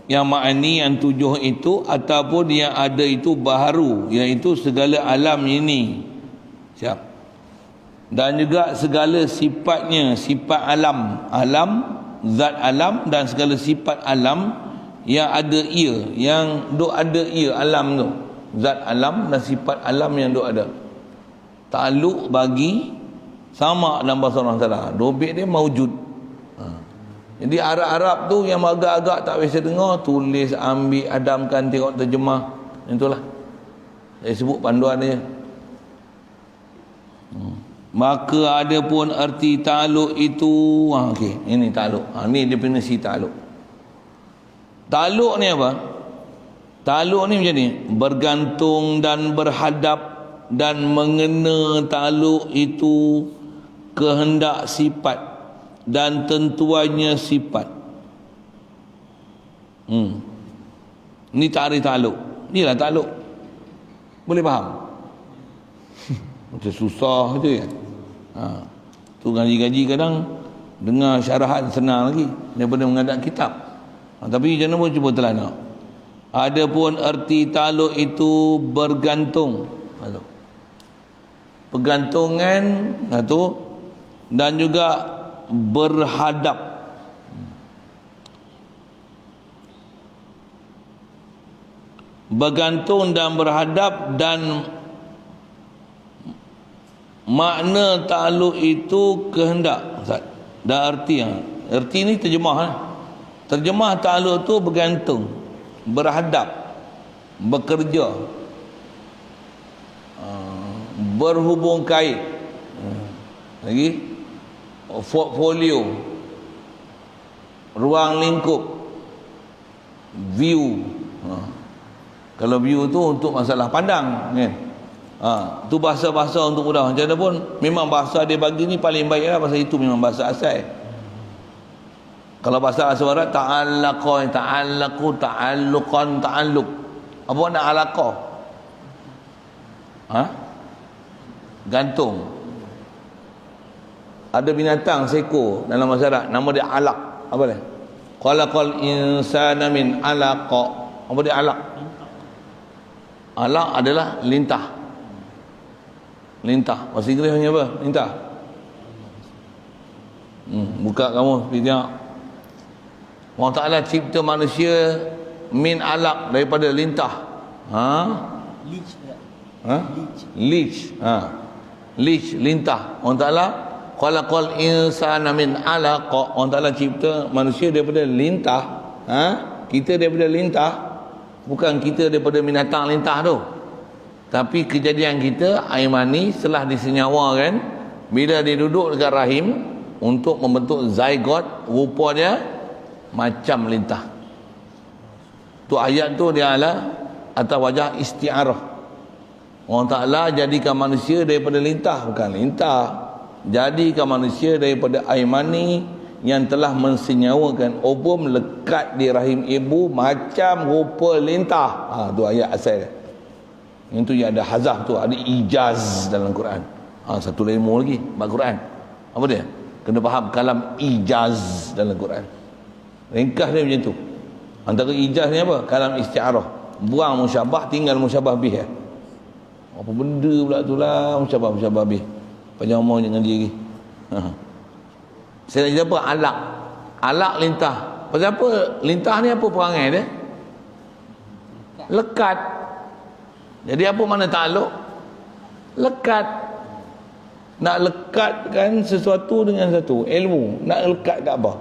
yang makni yang 7 itu, ataupun yang ada itu baharu, iaitu segala alam ini. Siap. Dan juga segala sifatnya, sifat alam, zat alam dan segala sifat alam yang ada ia, yang duk ada ia alam tu. Zat alam dan sifat alam yang duk ada. Takluk bagi sama dalam bahasa orang Taala. Dobit dia maujud. Jadi Arab-Arab tu yang agak-agak tak biasa dengar, tulis, ambil, adamkan, tengok terjemah. Itulah. Saya sebut panduan dia. Maka ada pun erti ta'aluk itu. Okey, ini ta'aluk. Ini definisi ta'aluk. Ta'aluk ni apa? Ta'aluk ni macam ni, bergantung dan berhadap dan mengena ta'aluk itu kehendak sifat dan tentuannya sifat. Ni ta'rif ta'aluk. Inilah ta'aluk. Boleh faham? Macam susah je kan. Tu gaji-gaji kadang dengar syarahan senang lagi daripada mengadap kitab. Tapi macam mana pun cuba telah nak. Adapun erti ta'aluk itu bergantung. Pergantungan tu dan juga berhadap. Bergantung dan berhadap dan makna ta'aluk itu kehendak. Dan erti ni terjemah. Terjemah ta'aluk tu bergantung, berhadap, bekerja, berhubung kait, lagi portfolio, ruang lingkup, view. Kalau view tu untuk masalah pandang kan. Tu bahasa-bahasa untuk mudah. Macam mana pun memang bahasa dia bagi ni paling baik lah, bahasa itu memang bahasa asal. Kalau bahasa asal Arab, ta'allaqan, ta'allaqu, ta'alluqan, ta'alluq. Apa nak alaqah? Gantung. Ada binatang seekor dalam masyarakat, nama dia alaq. Apa dia? Khalaqal insana min alaqa. Apa dia alaq? Alaq adalah lintah. Lintah. Bahasa Inggerisnya apa? Lintah. Buka kamu video. Allah Ta'ala cipta manusia min alaq, daripada lintah. Leech. Leech, lintah. Allah Ta'ala khalaqal insana min alaq. Allah Ta'ala cipta manusia daripada lintah. Kita daripada lintah. Bukan kita daripada binatang lintah tu. Tapi kejadian kita, air mani setelah disenyawakan, bila dia duduk dekat rahim untuk membentuk zygote, rupa dia macam lintah. Tu ayat tu dia adalah atas wajah isti'arah. Allah Ta'ala jadikan manusia daripada lintah, bukan lintah. Jadikan manusia daripada air mani yang telah mensenyawakan ovum lekat di rahim ibu macam rupa lintah. Tu ayat asal dia. Itu yang ada hazaf tu, ada ijaz dalam Quran. Satu ilmu lagi bab Quran. Apa dia? Kena faham kalam ijaz dalam Quran. Ringkas dia macam tu. Antara ijaz ni apa? Kalam isti'arah. Buang musyabah, tinggal musyabah bih. Apa benda pula tu lah musyabah bih. Panjang umur dengan dia lagi. Saya nak cerita apa? Alaq. Alaq lintah. Pasal apa? Lintah ni apa perangai dia? Lekat. Jadi apa makna ta'aluk? Lekat. Nak lekatkan sesuatu dengan satu. Ilmu. Nak lekat kat apa?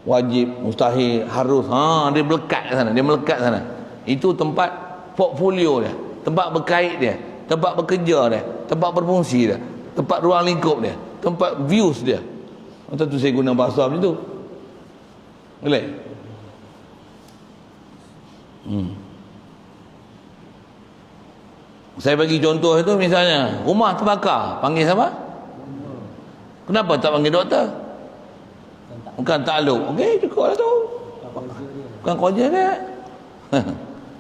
Wajib, mustahil, harus. Dia melekat sana. Dia melekat sana. Itu tempat portfolio dia. Tempat berkait dia. Tempat bekerja dia. Tempat berfungsi dia. Tempat ruang lingkup dia. Tempat views dia. Tentu saya guna bahasa macam tu. Boleh? Saya bagi contoh itu, misalnya rumah terbakar, panggil siapa? Kenapa tak panggil doktor? Bukan ta'aluk. Okey, cukup lah tu. Bukan kerja dia.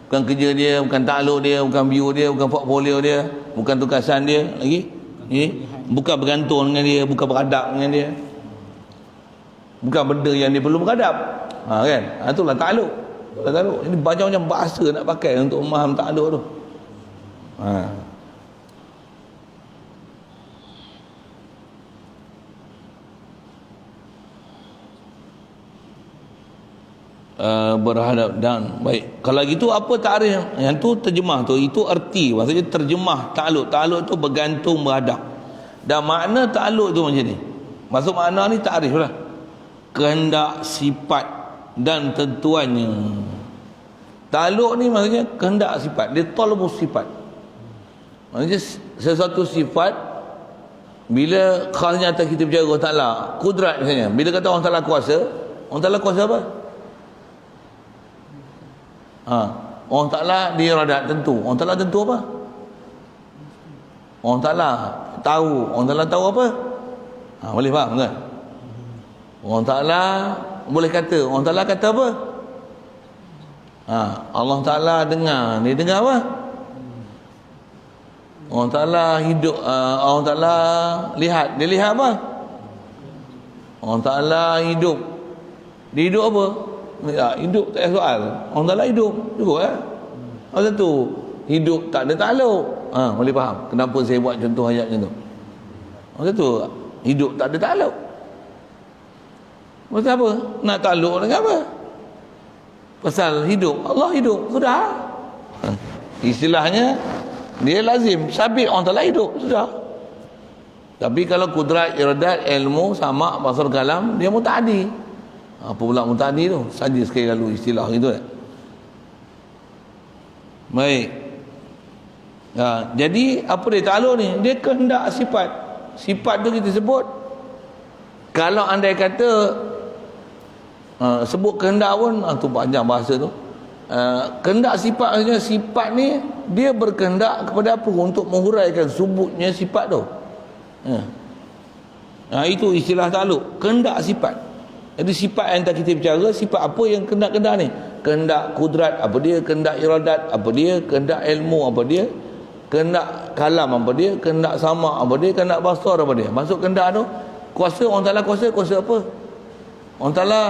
Bukan kerja dia, bukan ta'aluk dia, bukan view dia, bukan portfolio dia, bukan tugasan dia lagi. Bukan bergantung dengan dia, bukan beradab dengan dia. Bukan benda yang dia perlu beradab. Kan? Itulah ta'aluk. Ini banyak macam bahasa nak pakai untuk memaham ta'aluk tu. berhadap dan baik. Kalau gitu apa takrif yang tu terjemah tu? Itu erti, maksudnya terjemah ta'alluq. Ta'alluq tu bergantung, berhadap. Dan makna ta'alluq tu macam ni. Maksud makna ni takrif lah. Kehendak, sifat dan tentuannya. Ta'alluq ni maksudnya kehendak, sifat. Dia talabus sifat. Maksudnya sesuatu sifat bila khasnya atas kita bercakap Allah Ta'ala, kudrat misalnya. Bila kata Allah Ta'ala kuasa, Allah Ta'ala kuasa apa? Allah Ta'ala dia iradat tentu. Allah Ta'ala tentu apa? Allah Ta'ala tahu. Allah Ta'ala tahu apa? Boleh faham kan? Allah Ta'ala boleh kata. Allah Ta'ala kata apa? Allah Ta'ala dengar. Dia dengar apa? Allah Ta'ala hidup. Allah Ta'ala lihat. Dia lihat apa? Allah Ta'ala hidup. Dia hidup apa? Hidup tak ada soal. Allah Ta'ala hidup juga Apa tu? Hidup tak ada ta'alluq. Boleh faham kenapa saya buat contoh ayat macam tu. Apa tu? Hidup tak ada ta'alluq. Pasal apa? Nak ta'alluq dengan apa? Pasal hidup. Allah hidup. Sudah. Istilahnya dia lazim sabit Allah Ta'ala hidup. Sudah. Tapi kalau kudrat, iradat, ilmu, sama, basar, kalam, dia muta'addi. Apa pula muta'addi tu? Saja sekali lalu istilah itu kan. Baik. Jadi apa dia ta'alluq ni? Dia kehendak sifat. Sifat tu kita sebut, kalau andai kata sebut kehendak pun tu panjang bahasa tu. Kehendak sifat, maksudnya sifat ni dia berkehendak kepada apa untuk menghuraikan subutnya sifat tu. Itu istilah ta'alluq, kehendak sifat. Jadi sifat yang tak kita bicara, sifat apa yang kehendak-kehendak ni? Kehendak kudrat apa dia? Kehendak iradat apa dia? Kehendak ilmu apa dia? Kehendak kalam apa dia? Kehendak sama apa dia? Kehendak basar apa dia? Masuk kehendak tu, kuasa Allah Ta'ala kuasa apa? Allah Ta'ala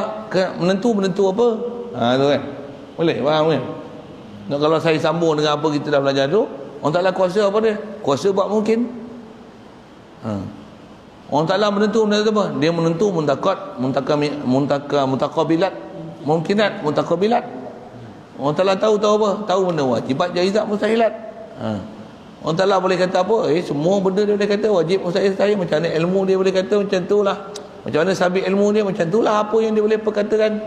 menentu apa? Tu kan. Boleh faham kan? Kalau saya sambung dengan apa kita dah belajar tu, Allah Ta'ala kuasa apa dia? Kuasa buat mungkin. Allah Ta'ala menentu apa? Dia menentu mutaqabilat, mungkinat, mutaqabilat. Allah Ta'ala tahu apa? Tahu benda wajibat, jaizat, mustahilat. Allah Ta'ala boleh kata apa? Semua benda dia boleh kata wajib, mustahil, macam mana ilmu dia boleh kata macam itulah. Macam mana sabit ilmu dia macam itulah, apa yang dia boleh perkatakan.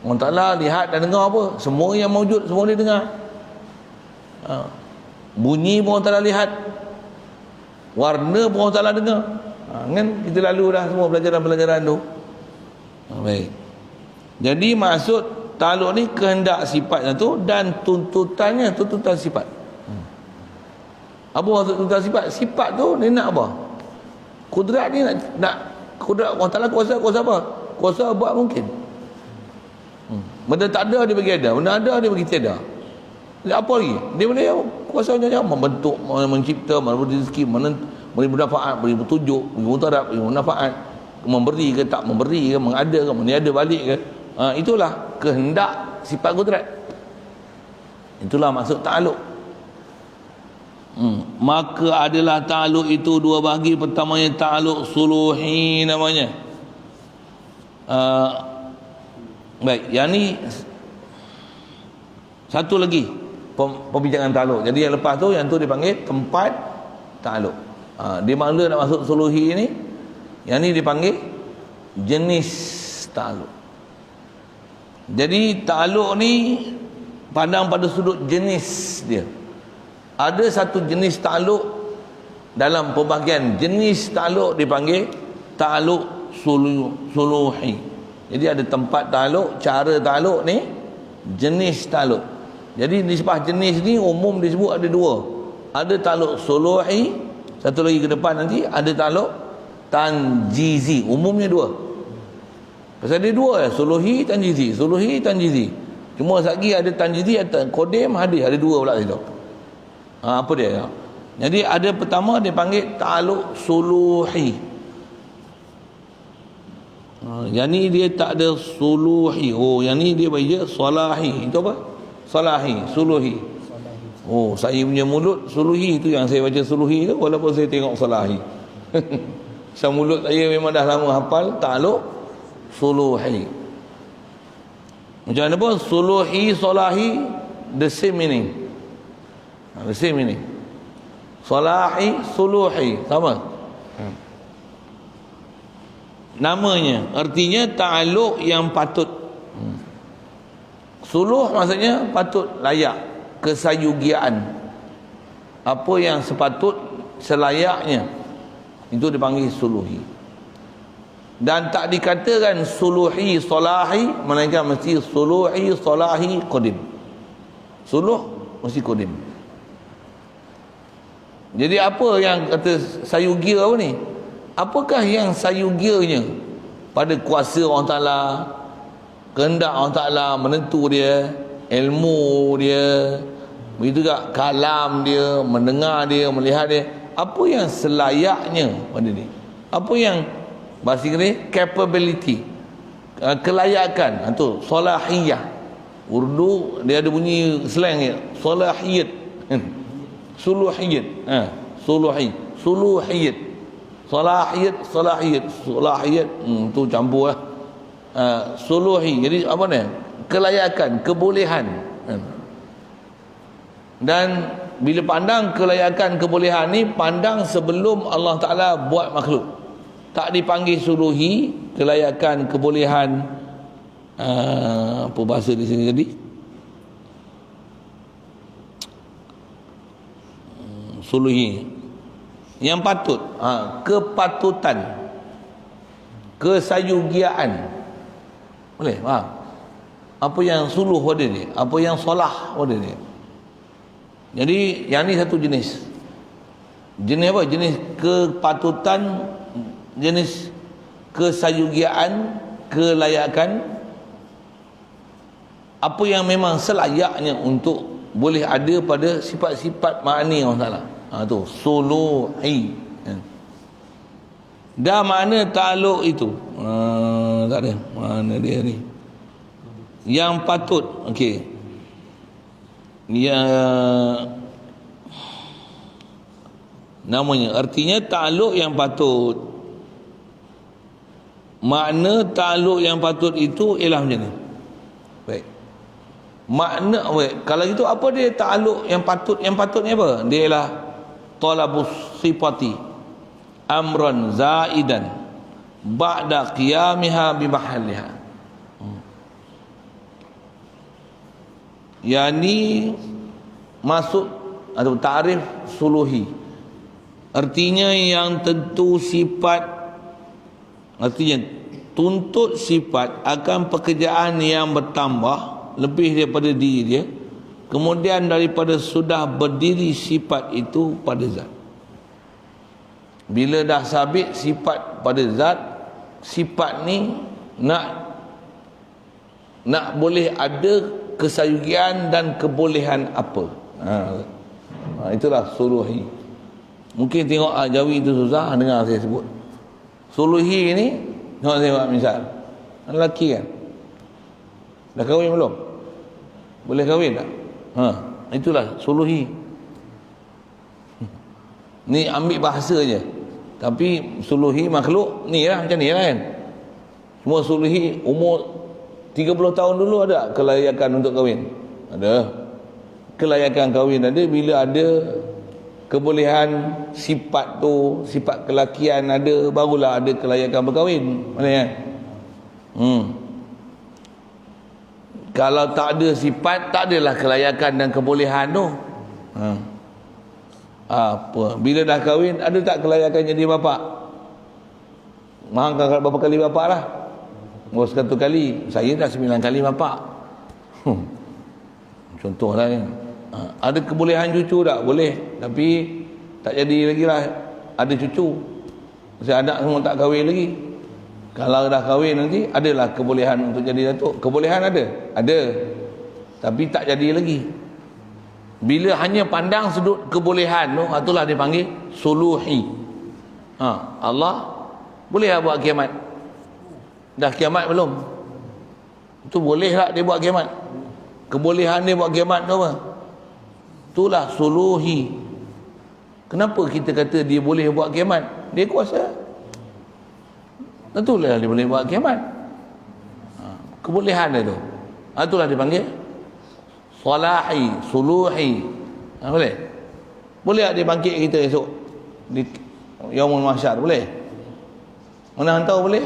Allah Ta'ala lihat dan dengar apa? Semua yang mawjud, semua dia dengar. Bunyi pun Allah Ta'ala lihat. Warna pun Allah Ta'ala dengar. Kan kita lalu dah semua pelajaran-pelajaran tu. Baik. Jadi maksud ta'alluq ni kehendak sifatnya tu dan tuntutannya, tuntutan sifat. Apa maksud tuntutan sifat? Sifat tu dia nak apa? Kudrat ni nak kudrat Allah Ta'ala kuasa apa? Kuasa buat mungkin. Benda tak ada dia bagi ada, benda ada dia bagi tiada. Jadi apa lagi? Dia boleh kuasanya membentuk, mencipta, memberi rezeki, memberi manfaat, beri petunjuk, beri mudarat, beri manfaat, memberi ke tak memberi ke, mengada ke, meniada balik ke. Itulah kehendak sifat kudrat. Itulah maksud ta'alluq. Maka adalah ta'alluq itu dua bahagi. Pertamanya ta'alluq suluhi namanya. Baik, yang ni satu lagi pembincangan ta'alluq. Jadi yang lepas tu, yang tu dipanggil tempat ta'alluq. Dia makna nak masuk suluhi ni, yang ni dipanggil jenis ta'alluq. Jadi ta'alluq ni pandang pada sudut jenis dia. Ada satu jenis ta'alluq dalam pembahagian jenis ta'alluq dipanggil ta'alluq suluhi. Jadi ada tempat ta'alluq, cara ta'alluq ni, jenis ta'alluq. Jadi nisbah jenis ni umum disebut ada dua. Ada ta'alluq suluhi, satu lagi ke depan nanti ada ta'alluq tanjizi. Umumnya dua. Pasal dia dua, suluhi, tanjizi. Suluhi, tanjizi. Cuma lagi ada tanjizi, ada kodim, hadis. Ada dua pula situ. Apa dia? Jadi ada pertama dia panggil ta'alluq suluhi. Yang ni dia tak ada suluhi. Yang ni dia bagi salahi. Itu apa? Salahi, suluhi. Saya punya mulut suluhi, tu yang saya baca suluhi tu, walaupun saya tengok salahi. So mulut saya memang dah lama hafal ta'alluq suluhi. Macam mana pun suluhi, solahi, the same meaning. The same meaning. Solahi, suluhi, sama. Namanya, artinya ta'alluq yang patut. Suluh maksudnya patut, layak, kesayugiaan. Apa yang sepatut, selayaknya, itu dipanggil suluhi. Dan tak dikatakan suluhi, solahi, melainkan mesti suluhi, solahi, qadim. Suluh mesti qadim. Jadi apa yang kata sayugia apa ni? Apakah yang sayugianya pada kuasa Allah Ta'ala, kehendak Allah Ta'ala, menentu dia, ilmu dia, begitu juga kalam dia, mendengar dia, melihat dia. Apa yang selayaknya pada dia? Apa yang bahasa Inggeris capability, kelayakan, itu solahiyah. Urdu dia ada bunyi slang dia, solahiyat, suluhiyat, suluhi, suluhiyat, solahiyat, solahiyat, solahiyat, tu campur lah. Suluhi, jadi apa ni? Kelayakan, kebolehan. Dan bila pandang kelayakan, kebolehan ni, pandang sebelum Allah Ta'ala buat makhluk. Tak dipanggil suluhi, kelayakan, kebolehan, apa bahasa di sini tadi? Suluhi. Yang patut, kepatutan, kesayugiaan. Boleh faham? Apa yang suluh pada dia, apa yang solah pada dia. Jadi yang ni satu jenis. Jenis apa? Jenis kepatutan, jenis kesayugiaan, kelayakan, apa yang memang selayaknya untuk boleh ada pada sifat-sifat ma'ani Allah Ta'ala. Tu suluhi. Dah mana ta'alluq itu? Tak ada. Mana dia ni? Yang patut, okey. Ya, namanya, artinya ta'alluq yang patut. Makna ta'alluq yang patut itu ialah macam ni. Baik. Makna, baik. Kalau itu apa dia ta'alluq yang patut? Yang patut ni apa? Dia ialah talabus sifati amran zaidan ba'da qiyamiha bimahalliha. Yang ni masuk atau ta'rif suluhi. Artinya yang tentu sifat, artinya tuntut sifat akan pekerjaan yang bertambah lebih daripada diri dia, kemudian daripada sudah berdiri sifat itu pada zat. Bila dah sabit sifat pada zat, sifat ni nak boleh ada kesayugian dan kebolehan apa. Itulah suluhi. Mungkin tengok Jawi itu susah dengar saya sebut. Suluhi ni, tengok misal lelaki kan, dah kahwin belum? Boleh kahwin tak? Itulah suluhi. Ni ambil bahasa je, tapi suluhi makhluk ni lah, macam ni lah kan. Semua suluhi umur 30 tahun dulu ada kelayakan untuk kahwin? Ada. Kelayakan kahwin ada bila ada kebolehan sifat tu, sifat kelakian ada, barulah ada kelayakan berkahwin. Mana kan? Kalau tak ada sifat, tak adalah kelayakan dan kebolehan tu. Apa? Bila dah kahwin, ada tak kelayakan jadi bapa? Mahangkan berapa kali bapa lah? Oh, 1 kali. Saya dah 9 kali bapa. Contohlah ni. Ada kebolehan cucu tak? Boleh. Tapi tak jadi lagi lah ada cucu. Masih anak semua tak kahwin lagi. Kalau dah kahwin nanti, adalah kebolehan untuk jadi datuk. Kebolehan ada? Ada. Tapi tak jadi lagi. Bila hanya pandang sudut kebolehan tu, itulah dipanggil suluhi. Allah boleh lah buat kiamat. Dah kiamat belum? Itu boleh tak dia buat kiamat? Kebolehan dia buat kiamat tu apa? Itulah suluhi. Kenapa kita kata dia boleh buat kiamat? Dia kuasa. Tentulah dia boleh buat kiamat. Kebolehan dia tu. Itulah dipanggil salahi, suluhi. Boleh? Boleh tak dia bangkit kita esok di Yaumul Mahsyar? Boleh? Mana hang tahu boleh?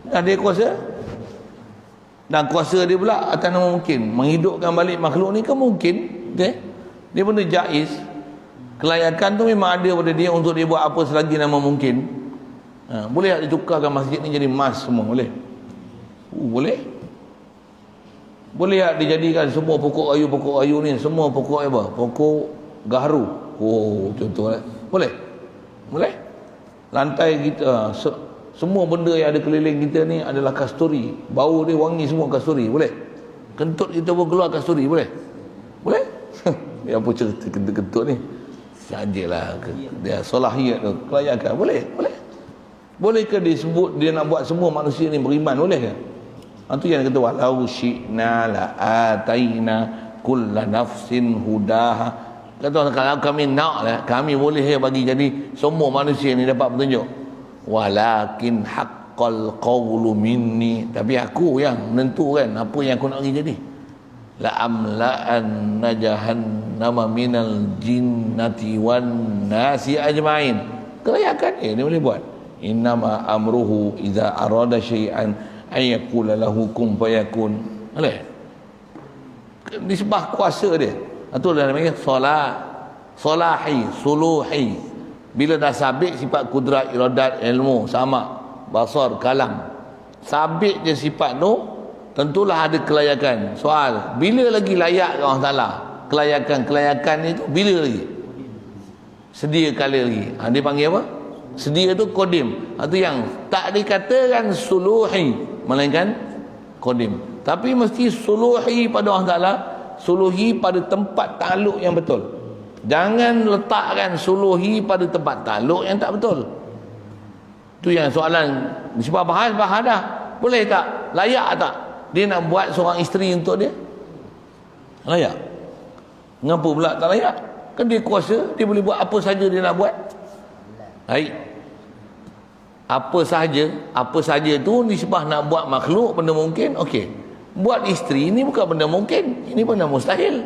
Dan dia kuasa. Dan kuasa dia pula atas nama mungkin. Menghidupkan balik makhluk ni kan mungkin. Okay? Dia benda jaiz. Kelayakan tu memang ada pada dia untuk dia buat apa selagi nama mungkin. Boleh tak ditukarkan masjid ni jadi emas semua? Boleh? Boleh? Boleh tak dijadikan semua pokok kayu ni semua pokok apa? Pokok gaharu. Contohlah. Boleh? Boleh? Lantai kita semua benda yang ada keliling kita ni adalah kasturi. Bau dia wangi semua kasturi. Boleh? Kentut kita pun keluar kasturi. Boleh? Boleh? Dia apa cerita kentut ni? Sajalah dia solahiyat tu, kelayakan. Boleh? Boleh? Bolehkah disebut dia nak buat semua manusia ni beriman? Boleh ke? Itu yang kata walau syi'na la ataina kulla nafsin hudaha. Kata kalau kami nak lah, kami boleh bagi jadi semua manusia ni dapat petunjuk. Walakin haqqal qawlu minni, tapi aku yang menentukan apa yang aku nak bagi jadi. La amla'anna jahannama minal jinnati wan nasi ajmain. Kelayakan dia boleh buat. Innama amruhu idza arada syai'an ayyakula lahu kun fayakun. Boleh? Nisbah kuasa dia. Itu namanya salahi, suluhi. Bila dah sabit sifat kudrat, iradat, ilmu, sama, basar, kalam, sabit je sifat tu, tentulah ada kelayakan. Soal, bila lagi layak Allah Ta'ala? Kelayakan itu bila lagi? Sedia kali lagi. Dia panggil apa? Sedia tu kodim. Itu yang tak dikatakan suluhi, melainkan kodim. Tapi mesti suluhi pada Allah Ta'ala, suluhi pada tempat takluk yang betul. Jangan letakkan suluhi pada tempat takluk yang tak betul. Itu yang soalan. Sebab bahas dah. Boleh tak? Layak tak? Dia nak buat seorang isteri untuk dia? Layak? Ngapa pula tak layak? Kan dia kuasa, dia boleh buat apa saja dia nak buat. Baik. Apa saja tu disebab nak buat makhluk benda mungkin, okey. Buat isteri ini bukan benda mungkin, ini benda mustahil.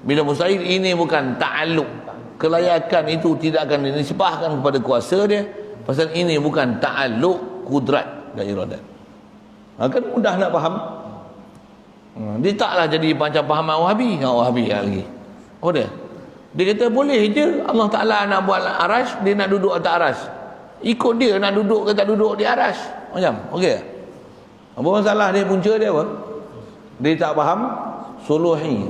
Bila mustahil, ini bukan ta'alluq. Kelayakan itu tidak akan dinisbahkan kepada kuasa dia. Pasal ini bukan ta'alluq kudrat dan iradat. Kan mudah nak faham. Dia taklah jadi macam fahaman Wahabi. Wahabi lagi. Apa dia? Dia kata boleh je Allah Ta'ala nak buat arash, dia nak duduk atas arash. Ikut dia nak duduk ke tak duduk di arash. Macam, okey. Apa masalah dia, punca dia apa? Dia tak faham suluhi.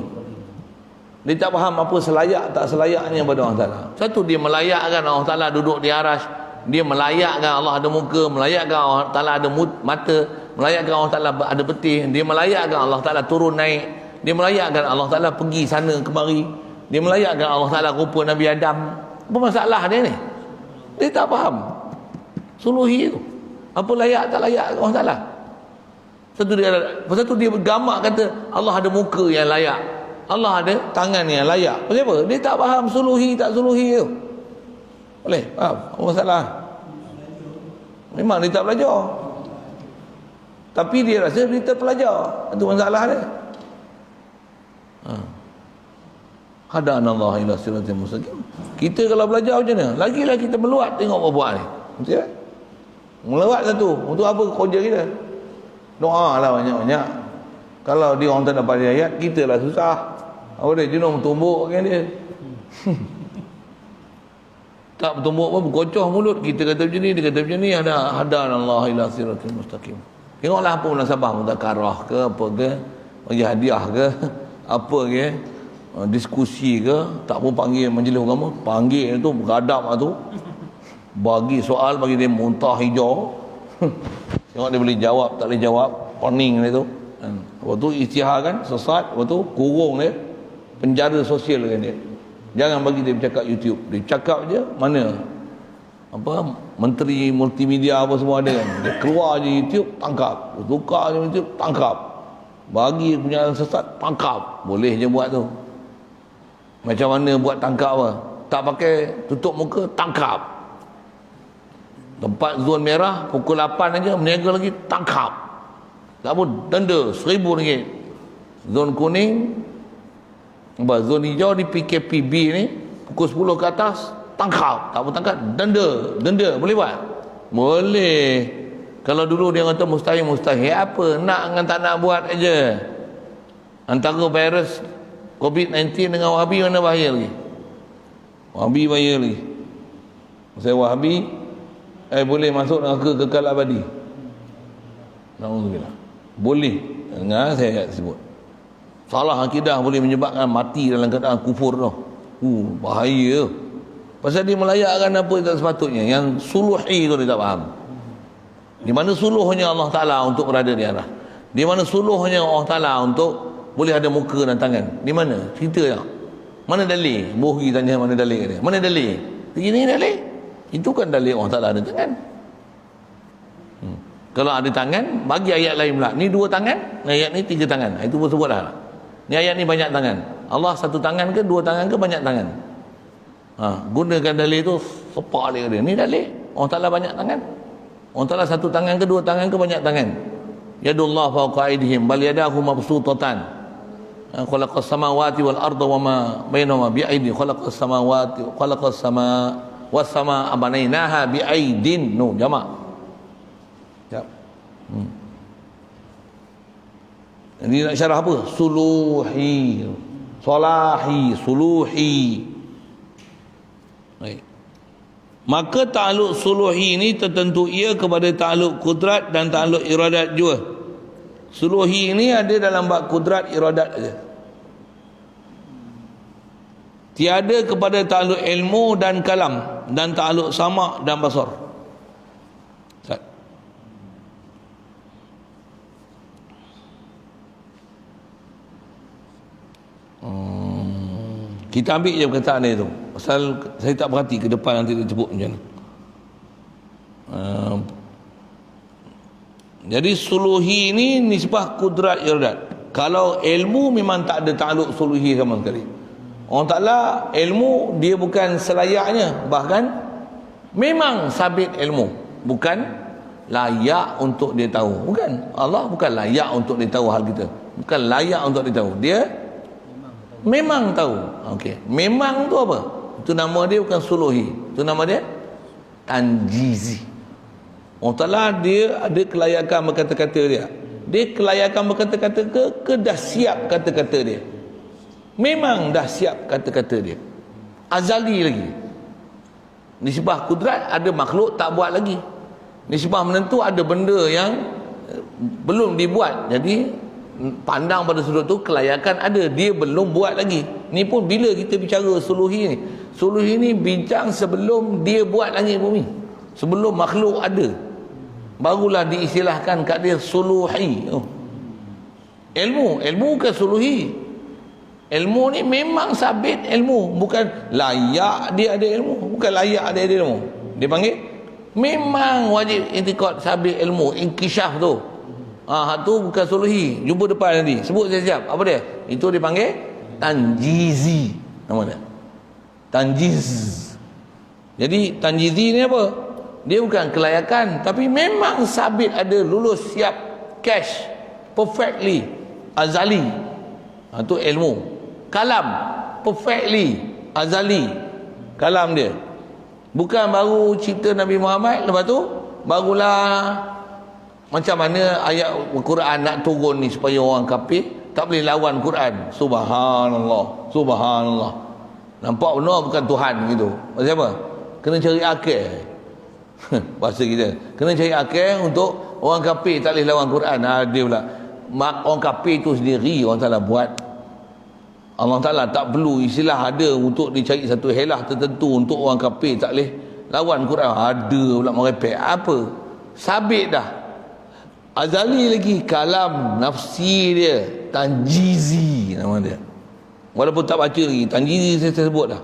Dia tak faham apa selayak tak selayaknya pada Allah Ta'ala. Satu, dia melayakkan Allah Ta'ala duduk di arash. Dia melayakkan Allah ada muka, melayakkan Allah Ta'ala ada mata, melayakkan Allah Ta'ala ada betih. Dia melayakkan Allah Ta'ala turun naik. Dia melayakkan Allah Ta'ala pergi sana kemari. Dia melayakkan Allah Ta'ala rupa Nabi Adam. Apa masalah dia ni? Dia tak faham suluhi tu. Apa layak tak layak Allah Ta'ala. Satu dia bergamak kata Allah ada muka yang layak, Allah ada tangan yang layak. Kenapa? Dia tak faham suluhi tak suluhi tu. Boleh? Faham? Apa masalah? Memang dia tak belajar. Tapi dia rasa dia terpelajar. Itu masalah dia. Hadanallahu ila siratal mustaqim. Kita kalau belajar macam mana? Lagilah kita meluat tengok buat ni. Betul tak? Meluat satu. Untuk apa kerja kita? Doa lah banyak-banyak. Kalau dia orang tak dapat ayat, kita lah susah. Apa dia? Jenuh bertumbuk kan dia. Tak bertumbuk pun berkocoh mulut. Kita kata macam ni, dia kata macam ni. Hadanallahu ila siratal mustaqim. Tengoklah apa munasabah, mutakarah ke apa ke, bagi hadiah ke apa ke, diskusi ke, tak pun panggil majlis agama, panggil tu beradab tu, bagi soal, bagi dia muntah hijau. Tengok dia boleh jawab tak boleh jawab, pening dia tu. Waktu tu istihar kan, sesat, waktu tu kurung dia, penjara sosial dengan dia. Jangan bagi dia bercakap YouTube. Dia cakap je mana apa menteri multimedia apa semua ada kan. Dia keluar je YouTube, tangkap. Dia tukar je YouTube, tangkap. Bagi penjara sesat, tangkap. Boleh je buat tu. Macam mana buat tangkap apa? Tak pakai tutup muka, tangkap. Tempat zon merah pukul 8 aja, meniaga lagi, tangkap. tak apa, denda RM1,000. Zon kuning, zon hijau di PKPB ni pukul 10 ke atas tangkap, tak apa tangkap, denda boleh buat? Boleh. Kalau dulu dia kata mustahil, apa nak dengan tak nak buat aja. Antara virus COVID-19 dengan Wahabi mana bahaya lagi? Wahabi bahaya lagi. Saya Wahabi boleh masuk neraka kekal abadi. Alhamdulillah. Boleh. Dengar saya sebut. Salah akidah boleh menyebabkan mati dalam keadaan kufur tau. Bahaya. Pasal dia melayakkan apa yang tak sepatutnya. Yang suluhi tu dia tak faham. Di mana suluhnya Allah Ta'ala untuk berada di arah? Di mana suluhnya Allah Ta'ala untuk boleh ada muka dan tangan? Di mana? Cerita tak? Mana dalil? Bohri tanya mana dalil dia. Mana dalil? Begini dalil. Itu kan dalil Allah Ta'ala ada tangan. Kalau ada tangan, bagi ayat lain pula. Ni 2 tangan, ayat ni 3 tangan. Itu pun sebutlah. Ni ayat ni banyak tangan. Allah 1 tangan ke 2 tangan ke banyak tangan? Gunakan dalil tu sepak dia. Ni dalil Allah Ta'ala banyak tangan. Allah Ta'ala 1 tangan ke 2 tangan ke banyak tangan? Yadullah fawqa aydihim bal yadahu mabsutatan. Khalaqas samawati wal arda wama bainahuma bi aydin. Khalaqas samawati khalaqas sama was sama abanainaha bi aydin. No, jamak. Jap. Ini nak syarah apa? Suluhi, salahi, suluhi. Baik. Maka ta'aluk suluhi ini tertentu ia kepada ta'aluk kudrat dan ta'aluk iradat juga. Suluhi ini ada dalam bab kudrat iradat saja. Tiada kepada ta'aluk ilmu dan kalam dan ta'aluk sama' dan basar. Kita ambil je perkataan dia tu. Pasal saya tak perhati ke depan nanti dia sebut macam mana. Jadi suluhi ni nisbah kudrat iradat. Kalau ilmu memang tak ada ta'aluk suluhi sama sekali. Allah Ta'ala ilmu dia bukan selayaknya, bahkan memang sabit ilmu, bukan layak untuk dia tahu. Bukan, Allah bukan layak untuk dia tahu hal kita, bukan layak untuk dia tahu. Dia memang tahu. Okey, memang tu apa? Itu nama dia bukan suluhi, itu nama dia tanjizi. Allah Ta'ala dia ada kelayakan berkata-kata dia. Dia kelayakan berkata-kata ke dah siap kata-kata dia? Memang dah siap kata-kata dia. Azali lagi. Nisbah kudrat ada makhluk tak buat lagi. Nisbah menentu ada benda yang belum dibuat. Jadi pandang pada sudut tu kelayakan ada, dia belum buat lagi. Ni pun bila kita bicara suluhi ni, suluhi ni bincang sebelum dia buat langit bumi, sebelum makhluk ada, barulah diistilahkan kat dia suluhi. Ilmu bukan suluhi. Ilmu ni memang sabit ilmu, bukan layak dia ada ilmu, bukan layak dia ada ilmu. Dia panggil memang wajib intikad sabit ilmu, inkisyaf tu. Tu bukan suluhi. Jumpa depan nanti, sebut siap-siap apa dia. Itu dipanggil tanjizi, nama dia tanjiz. Jadi tanjizi ni apa? Dia bukan kelayakan, tapi memang sabit ada, lulus, siap, cash, perfectly, azali. Itu ilmu. Kalam, perfectly, azali, kalam dia. Bukan baru cipta Nabi Muhammad, lepas tu barulah macam mana ayat Al-Quran nak turun ni supaya orang kafir tak boleh lawan Quran. Subhanallah, subhanallah. Nampak benar bukan Tuhan gitu. Maksud apa? Kena cari akal. Bahasa kita, kena cari akal untuk orang kafir tak boleh lawan Quran. Dia pula orang kafir tu sendiri orang Ta'ala buat. Allah Ta'ala tak perlu istilah ada untuk dicari satu helah tertentu untuk orang kafir tak boleh lawan Quran. Ada pula merepek. Apa? Sabit dah. Azali lagi, kalam, nafsi dia, tanjizi nama dia. Walaupun tak baca lagi, tanjizi saya sebut dah.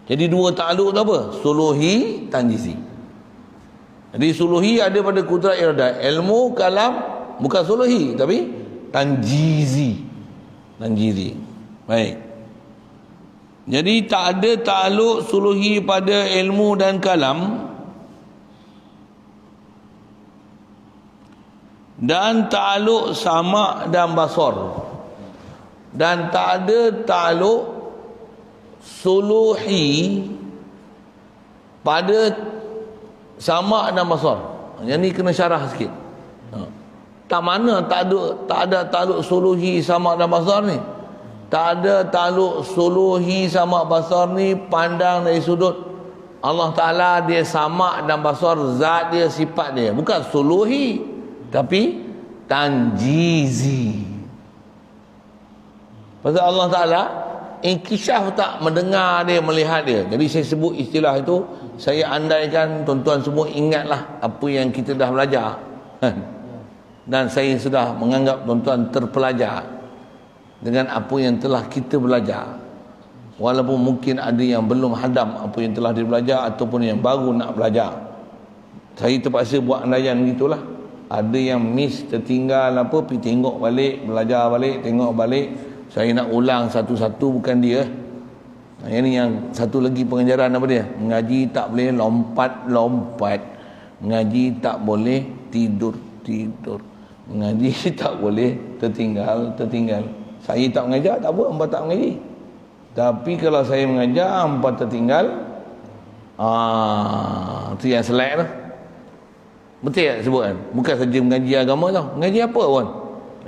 Jadi dua ta'aluk tu apa? Suluhi, tanjizi. Jadi suluhi ada pada kudrat iradah. Ilmu, kalam, bukan suluhi, tapi tanjizi. Tanjizi. Baik. Jadi tak ada ta'aluk suluhi pada ilmu dan kalam dan ta'aluk sama' dan basar, dan tak ada ta'aluk suluhi pada sama' dan basar. Yang ni kena syarah sikit. Tak mana tak ada ta'aluk suluhi sama' dan basar ni. Tak ada ta'aluk suluhi sama' basar ni pandang dari sudut Allah Ta'ala, dia sama' dan basar, zat dia, sifat dia. Bukan suluhi, tapi tanjizi. Pasal Allah Ta'ala inkishaf, tak mendengar dia, melihat dia. Jadi saya sebut istilah itu, saya andaikan tuan-tuan semua ingatlah apa yang kita dah belajar. Dan saya sudah menganggap tuan-tuan terpelajar dengan apa yang telah kita belajar. Walaupun mungkin ada yang belum hadam apa yang telah dia belajar, ataupun yang baru nak belajar. Saya terpaksa buat andaian gitulah. Ada yang miss, tertinggal apa, pergi tengok balik, belajar balik, tengok balik. Saya nak ulang satu-satu, bukan dia. Yang ni yang satu lagi pengajaran apa dia? Mengaji tak boleh lompat-lompat. Mengaji tak boleh tidur-tidur. Mengaji tak boleh tertinggal-tertinggal. Saya tak mengajar, tak apa, hangpa tak mengaji. Tapi kalau saya mengajar, hangpa tertinggal, tu yang selek tu. Betul tak sebut kan? Bukan saja mengaji agama tau. Mengaji apa pun.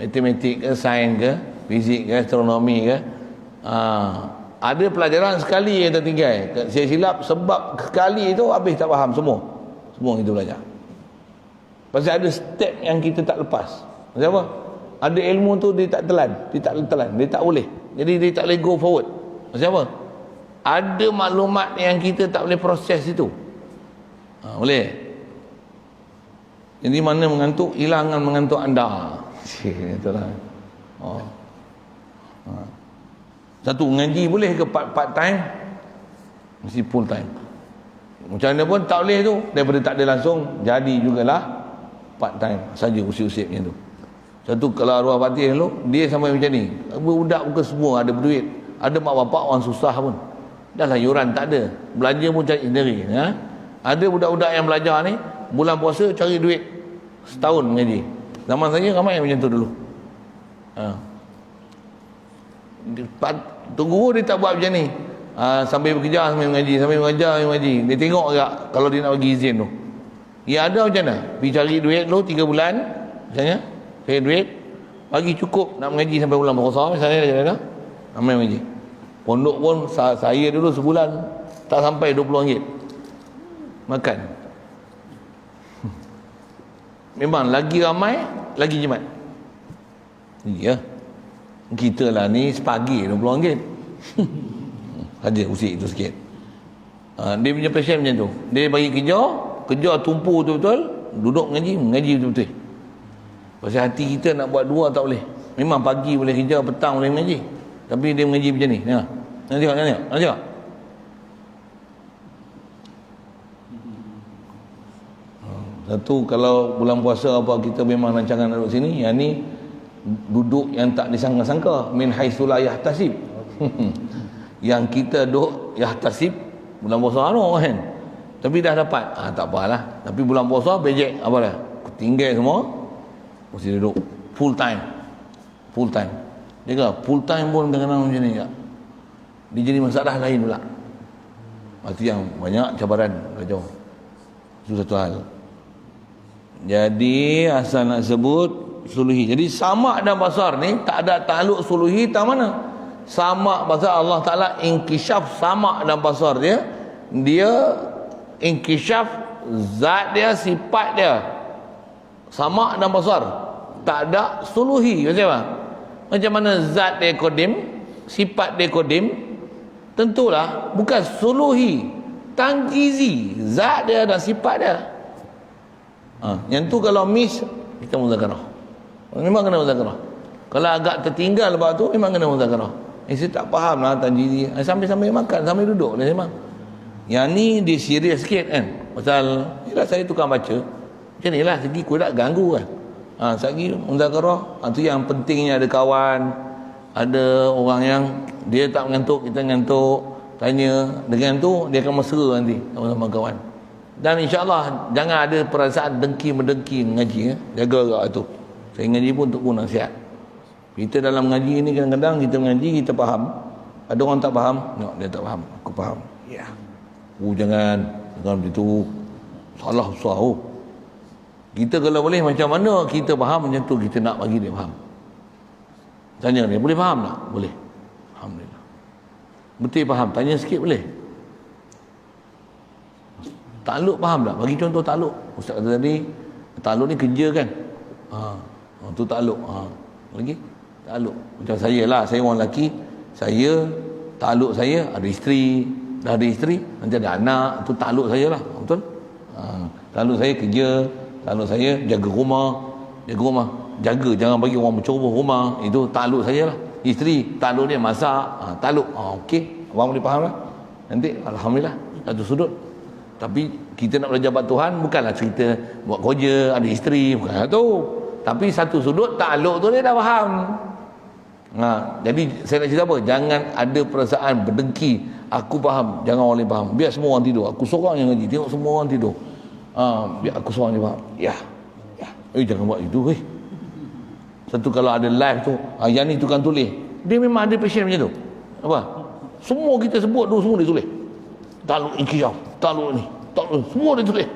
Matematik ke, sains ke, fizik ke, astronomi ke. Ada pelajaran sekali yang tertinggal. Saya silap sebab sekali itu habis tak faham semua. Semua kita belajar. Pasal ada step yang kita tak lepas. Pasal apa? Ada ilmu tu dia tak telan. Dia tak boleh. Jadi dia tak boleh go forward. Pasal apa? Ada maklumat yang kita tak boleh proses itu. Boleh? Jadi mana mengantuk, hilangan mengantuk anda. Itulah. Satu, ngaji boleh ke part time? Mesti full time. Macam mana pun tak boleh tu. Daripada tak ada langsung, jadi jugalah part time saja, usip-usip macam tu. Satu, kalau arwah batin tu, dia sampai macam ni. Budak bukan semua ada berduit. Ada mak bapak orang susah pun. Dah lah yuran tak ada. Belanja pun cari sendiri. Ada budak-budak yang belajar ni, bulan puasa cari duit setahun mengaji. Zaman saya ramai yang macam tu dulu. Guru dia tak buat macam ni. Sambil bekerja sambil mengaji, sambil mengajar sambil mengaji. Dia tengok agak kalau dia nak bagi izin tu. Ya ada macam mana? Pergi cari duit dulu 3 bulan misalnya. Cari duit, bagi cukup nak mengaji sampai bulan puasa misalnya, dia ramai mengaji. Pondok pun saya dulu sebulan tak sampai RM20 makan. Memang lagi ramai, lagi jimat. Ya. Kita lah ni sepagi RM20. Saja usik itu sikit. Dia punya passion macam tu. Dia bagi kerja tumpu betul-betul, duduk mengaji betul-betul. Pasal hati kita nak buat dua tak boleh. Memang pagi boleh kerja, petang boleh mengaji. Tapi dia mengaji macam ni. Nak tengok. Satu, kalau bulan puasa apa kita memang rancangan duduk sini, yang ni duduk yang tak disangka-sangka, min haitsu la yahtasib. Yang kita duduk yahtasib bulan puasa kan. Tapi dah dapat. Tak apalah. Tapi bulan puasa bejek apa dah? Tinggal semua. Mesti duduk full time. Dia kata full time pun kadang-kadang macam ni tak. Dia jadi masalah lain pula. Itu yang banyak cabaran kacau. Itu satu hal. Jadi asal nak sebut suluhi. Jadi sama' dan basar ni tak ada ta'aluk suluhi tak mana. Sama' basar Allah Ta'ala inkishaf sama' dan basar dia. Dia inkishaf zat dia, sifat dia. Sama' dan basar. Tak ada suluhi. Macam apa? Macam mana zat dia kodim, sifat dia kodim. Tentulah bukan suluhi, tanjizi. Zat dia dan sifat dia. Yang tu kalau miss, kita muzakarah. Memang kena muzakarah. Kalau agak tertinggal lepas tu, memang kena muzakarah. Saya tak faham lah tanjizi. Sambil-sambil makan, sambil duduk lah memang. Yang ni dia serius sikit kan. Pasal yelah, saya tukang baca. Macam ni lah, segi aku tak ganggu kan. Segi muzakarah, tu yang pentingnya ada kawan, ada orang yang dia tak mengantuk, kita mengantuk, tanya. Dengan tu dia akan mesra nanti sama-sama kawan. Dan insyaAllah jangan ada perasaan dengki-mendengki mengaji. Jaga agak tu. Saya ngaji pun untuk pun nasihat. Kita dalam ngaji ni kadang-kadang kita mengaji, kita faham. Ada orang tak faham? No, dia tak faham. Aku faham. Ya. Jangan begitu. Salah besar. Kita kalau boleh macam mana kita faham macam tu, kita nak bagi dia faham. Tanya dia, boleh faham tak? Boleh. Alhamdulillah. Betul faham? Tanya sikit boleh? Takluk faham tak? Bagi contoh takluk. Ustaz kata tadi, takluk ni kerja kan? Tu takluk. Lagi? Takluk. Macam saya lah, saya orang lelaki, saya, takluk saya, ada isteri, dah ada isteri, nanti ada anak, tu takluk saya lah. Betul? Takluk saya kerja, takluk saya jaga rumah, jaga jangan bagi orang mencoba rumah, itu takluk saya lah. Isteri, takluk dia masak, takluk. Okey, abang boleh faham lah. Nanti alhamdulillah satu sudut. Tapi kita nak belajar buat Tuhan bukanlah cerita buat kerja, ada isteri, bukan tu. Tapi satu sudut takluk tu dia dah faham. Jadi saya nak cerita apa? Jangan ada perasaan berdengki. Aku faham, jangan orang lain faham. Biar semua orang tidur. Aku seorang yang ngaji, tengok semua orang tidur. Biar aku seorang je faham. Ya. Jangan buat itu. Satu kalau ada live tu, yang ni tukang tulis, dia memang ada passion macam tu. Apa? Semua kita sebut tu, semua dia tulis. Takluk ikhiyaf, takluk ni, takluk, semua dia tulis.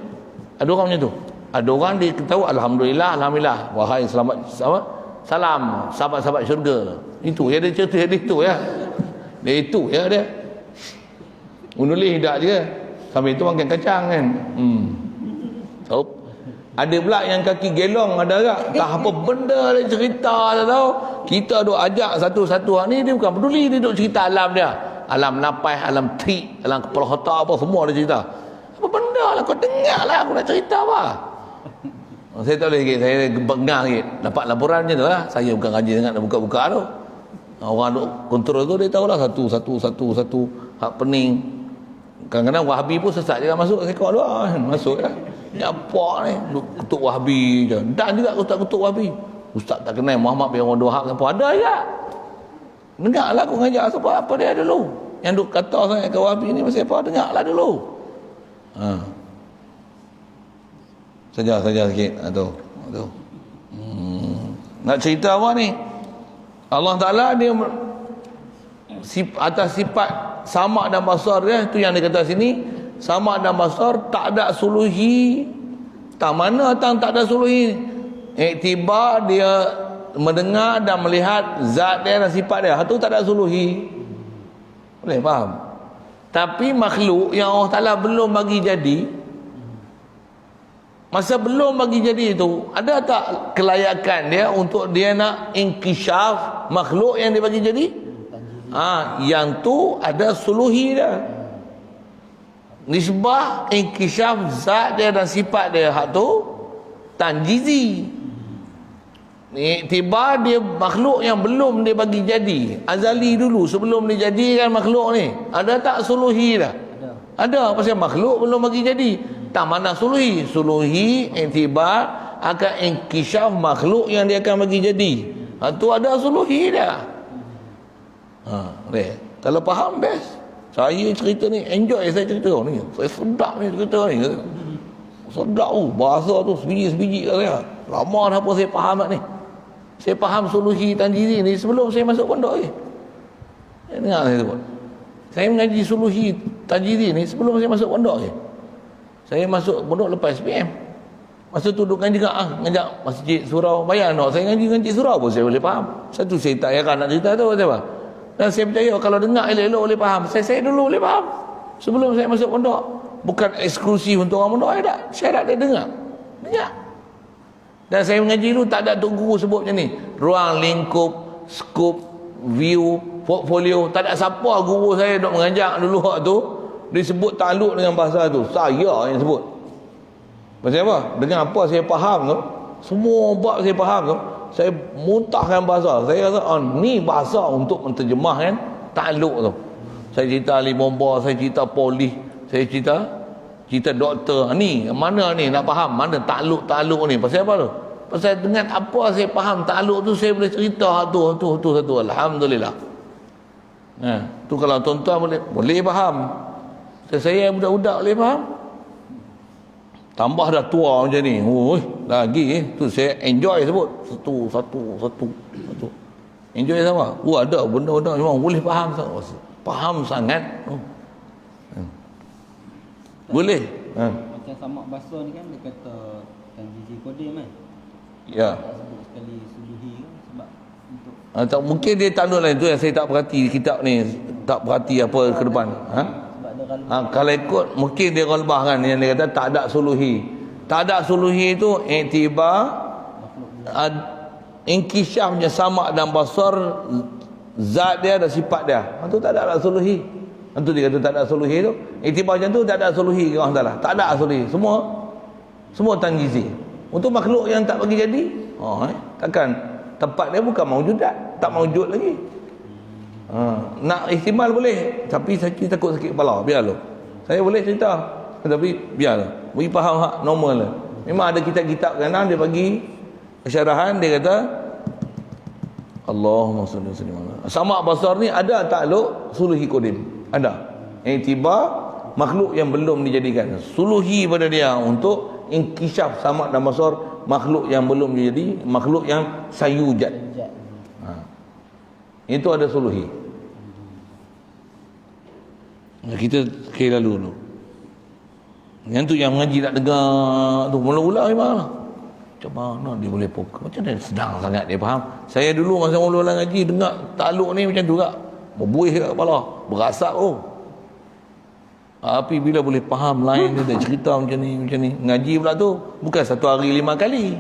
Ada orang macam tu. Ada orang dia tahu alhamdulillah, wahai selamat salam sahabat-sahabat syurga. Itu ya, dia cerita dia itu ya. Dia itu ya dia. Menulis tak je. Sampai itu makan kacang kan. Ada pula yang kaki gelong, ada tak? Tak apa benda dia cerita tak tahu. Kita duk ajak satu-satu ni, dia bukan peduli, dia duk cerita alam dia. Alam napas, alam trik, alam kepala otak apa semua dia cerita. Apa benda lah, kau dengar lah aku nak cerita apa. Saya tak boleh sikit, saya bengang sikit. Dapat laporan macam tu lah. Saya bukan ngaji sangat nak buka-buka tu. Orang duk kontrol tu, dia tahulah satu hak pening. Kadang-kadang Wahabi pun sesat je masuk sekor tu lah. Masuk lah. Ni apa ni? Kutuk Wahabi je. Dan juga ustaz kutuk Wahabi. Ustaz tak kenal Muhammad bin Abdul Wahab siapa ada je. Dengarlah aku ngajak apa dia dulu. Yang duk kata sangat ke Wahabi ni pasal apa? Dengarlah dulu. Saja sikit tu. Nak cerita apa ni? Allah Ta'ala dia atas sifat sama dan basar dia, itu yang dia kata sini, sama dan basar tak ada suluhi. Tak mana tak ada suluhi. Iktibar dia mendengar dan melihat zat dia dan sifat dia, itu tak ada suluhi. Boleh faham? Tapi makhluk yang Allah Ta'ala belum bagi jadi, masa belum bagi jadi itu, ada tak kelayakan dia untuk dia nak inkishaf makhluk yang dia bagi jadi? Yang tu ada suluhi dia. Nisbah inkishaf zat dia dan sifat dia, hak tu tanjizi. Tiba dia makhluk yang belum dia bagi jadi, azali dulu sebelum dia jadikan makhluk ni, ada tak suluhi dah? Ada, pasal makhluk belum bagi jadi. Tak mana suluhi. Suluhi intibar akan inkishaf makhluk yang dia akan bagi jadi. Tu ada suluhi dah. Kalau faham best. Saya cerita ni enjoy, saya cerita ni. Saya sedap ni cerita ni. Sedap bahasa tu sebiji-sebiji kat saya. Lama dah apa saya faham ni. Saya faham suluhi tanjiri ni sebelum saya masuk pondok ni. Dengar saya sebut. Saya mengaji suluhi tanjiri ni sebelum saya masuk pondok ni. Saya masuk pondok lepas SPM. Masa tu duduk ngaji ngajak masjid surau. Bayar nak saya ngaji surau pun saya boleh faham. Satu saya tak yakan nak cerita tu apa. Dan saya percaya kalau dengar elok-elok boleh faham. Saya dulu boleh faham. Sebelum saya masuk pondok. Bukan eksklusif untuk orang pondok. Saya tak dengar. Dan saya mengaji dulu tak ada tok guru sebut macam ni. Ruang lingkup, skop, view, portfolio. Tak ada siapa guru saya duk mengajak dulu waktu tu. Dia sebut takluk dengan bahasa tu. Saya yang sebut. Pasal apa? Dengan apa saya faham tu, semua bab saya faham tu, saya muntahkan bahasa. Saya rasa ni bahasa untuk menterjemahkan takluk tu. Saya cerita ahli bomba, saya cerita polis, saya cerita doktor. Ni mana ni nak faham mana takluk ni? Pasal apa tu? Pasal dengan apa saya faham takluk tu, saya boleh cerita tu satu. Alhamdulillah. Tu kalau tuan-tuan boleh faham. Saya budak-budak boleh faham. Tambah dah tua macam ni. Lagi tu saya enjoy sebut. Satu. Enjoy sama. Ada benda-benda memang boleh faham. Faham sangat. Boleh. Macam Samak Basra ni kan dia kata Tanjizi Kodim kan. Ya. Tak sebut sekali suluhi kan sebab untuk Tak, mungkin dia tak lain tu yang saya tak perhati kitab ni, tak perhati apa ke depan. sebab dia kalau Kalau ikut mungkin dia ghalbah kan yang dia kata tak ada suluhi. Tak ada suluhi itu iktibar inkishafnya sama dan basar, zat dia dan sifat dia. Itu tak ada suluhi. Itu dia kata tak ada suluhi tu. Iktibar macam tu tak ada suluhi ke Allah Taala. Tak ada suluhi. Semua tanjizi. Untuk makhluk yang tak bagi jadi, takkan tempat dia bukan maujudat, tak maujud lagi. Nak ihtimal boleh, tapi saya takut sakit kepala, biarlah. Saya boleh cerita, tapi biarlah. Bagi faham hak normal lah. Memang ada kitab-kitab kanan dia bagi syarahan, dia kata Allahumma salli alaihi wasallam. Sama basar ni ada takluk suluhi qadim. Ada. Iktibar makhluk yang belum dijadikan. Suluhi pada dia untuk inkishaf sama dan basar makhluk yang belum jadi, makhluk yang sayujad. Itu ada suluhi. Kita kira dulu. Yang tu yang mengaji tak dengar tu mula-mula memang. Macam mana dia boleh fokus? Macam mana sedang sangat dia faham. Saya dulu masa mula-mula ngaji dengar takluk ni macam tu juga. Berbuih kat kepala, berasap Tapi bila boleh faham lain dia dah cerita macam ni. Ngaji pula tu bukan satu hari 5 kali.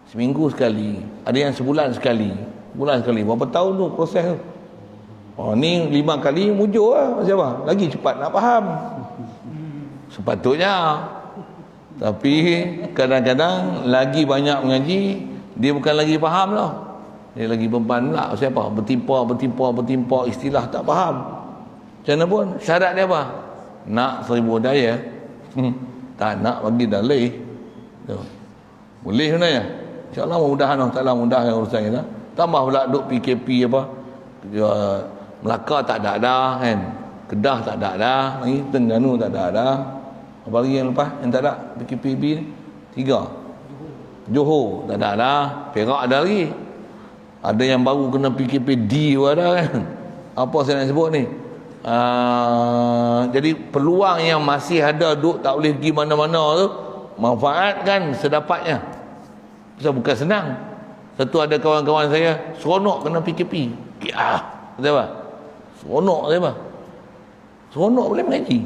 Seminggu sekali. Ada yang sebulan sekali. Berapa tahun tu proses tu. Ni 5 kali mujur lah. Siapa? Lagi cepat nak faham. Sepatutnya. Tapi kadang-kadang lagi banyak mengaji, dia bukan lagi faham lah. Dia lagi beban pula. Siapa? Bertimpa, istilah tak faham. Macam mana pun, syarat dia apa? Nak 1000 daya. Tak nak bagi dalih. Boleh sebenarnya. InsyaAllah mudah-mudahan Allah Ta'ala mudahkan urusan kita. Tambah pula duk PKP apa. Melaka tak ada dah kan. Kedah tak ada dah. Lagi Terengganu tak ada dah. Apa lagi yang lepas yang tak ada PKPB ni? 3. Johor tak ada dah. Perak ada lagi. Ada yang baru kena PKPD pun ada kan. Apa saya nak sebut ni? Jadi peluang yang masih ada duk tak boleh pergi mana-mana tu, manfaatkan sedapatnya. Sebab bukan senang. Satu ada kawan-kawan saya seronok kena PKP. Kata apa? Seronok kata apa? Seronok boleh mengaji.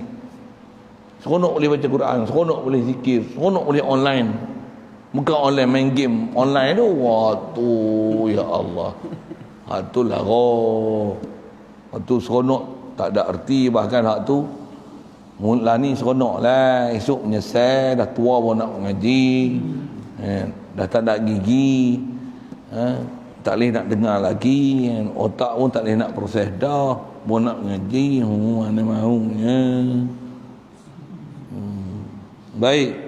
Seronok boleh baca Quran, seronok boleh zikir, seronok boleh online. Bukan online main game online tu. Waktu ya Allah. Itulah waktu seronok tak ada erti, bahkan hak tu mula ni seronok lah, esok menyesal dah tua pun nak mengaji, dah tak ada gigi, tak boleh nak dengar lagi, otak pun tak boleh nak proses dah, pun nak mengaji, mana mahunya. Baik,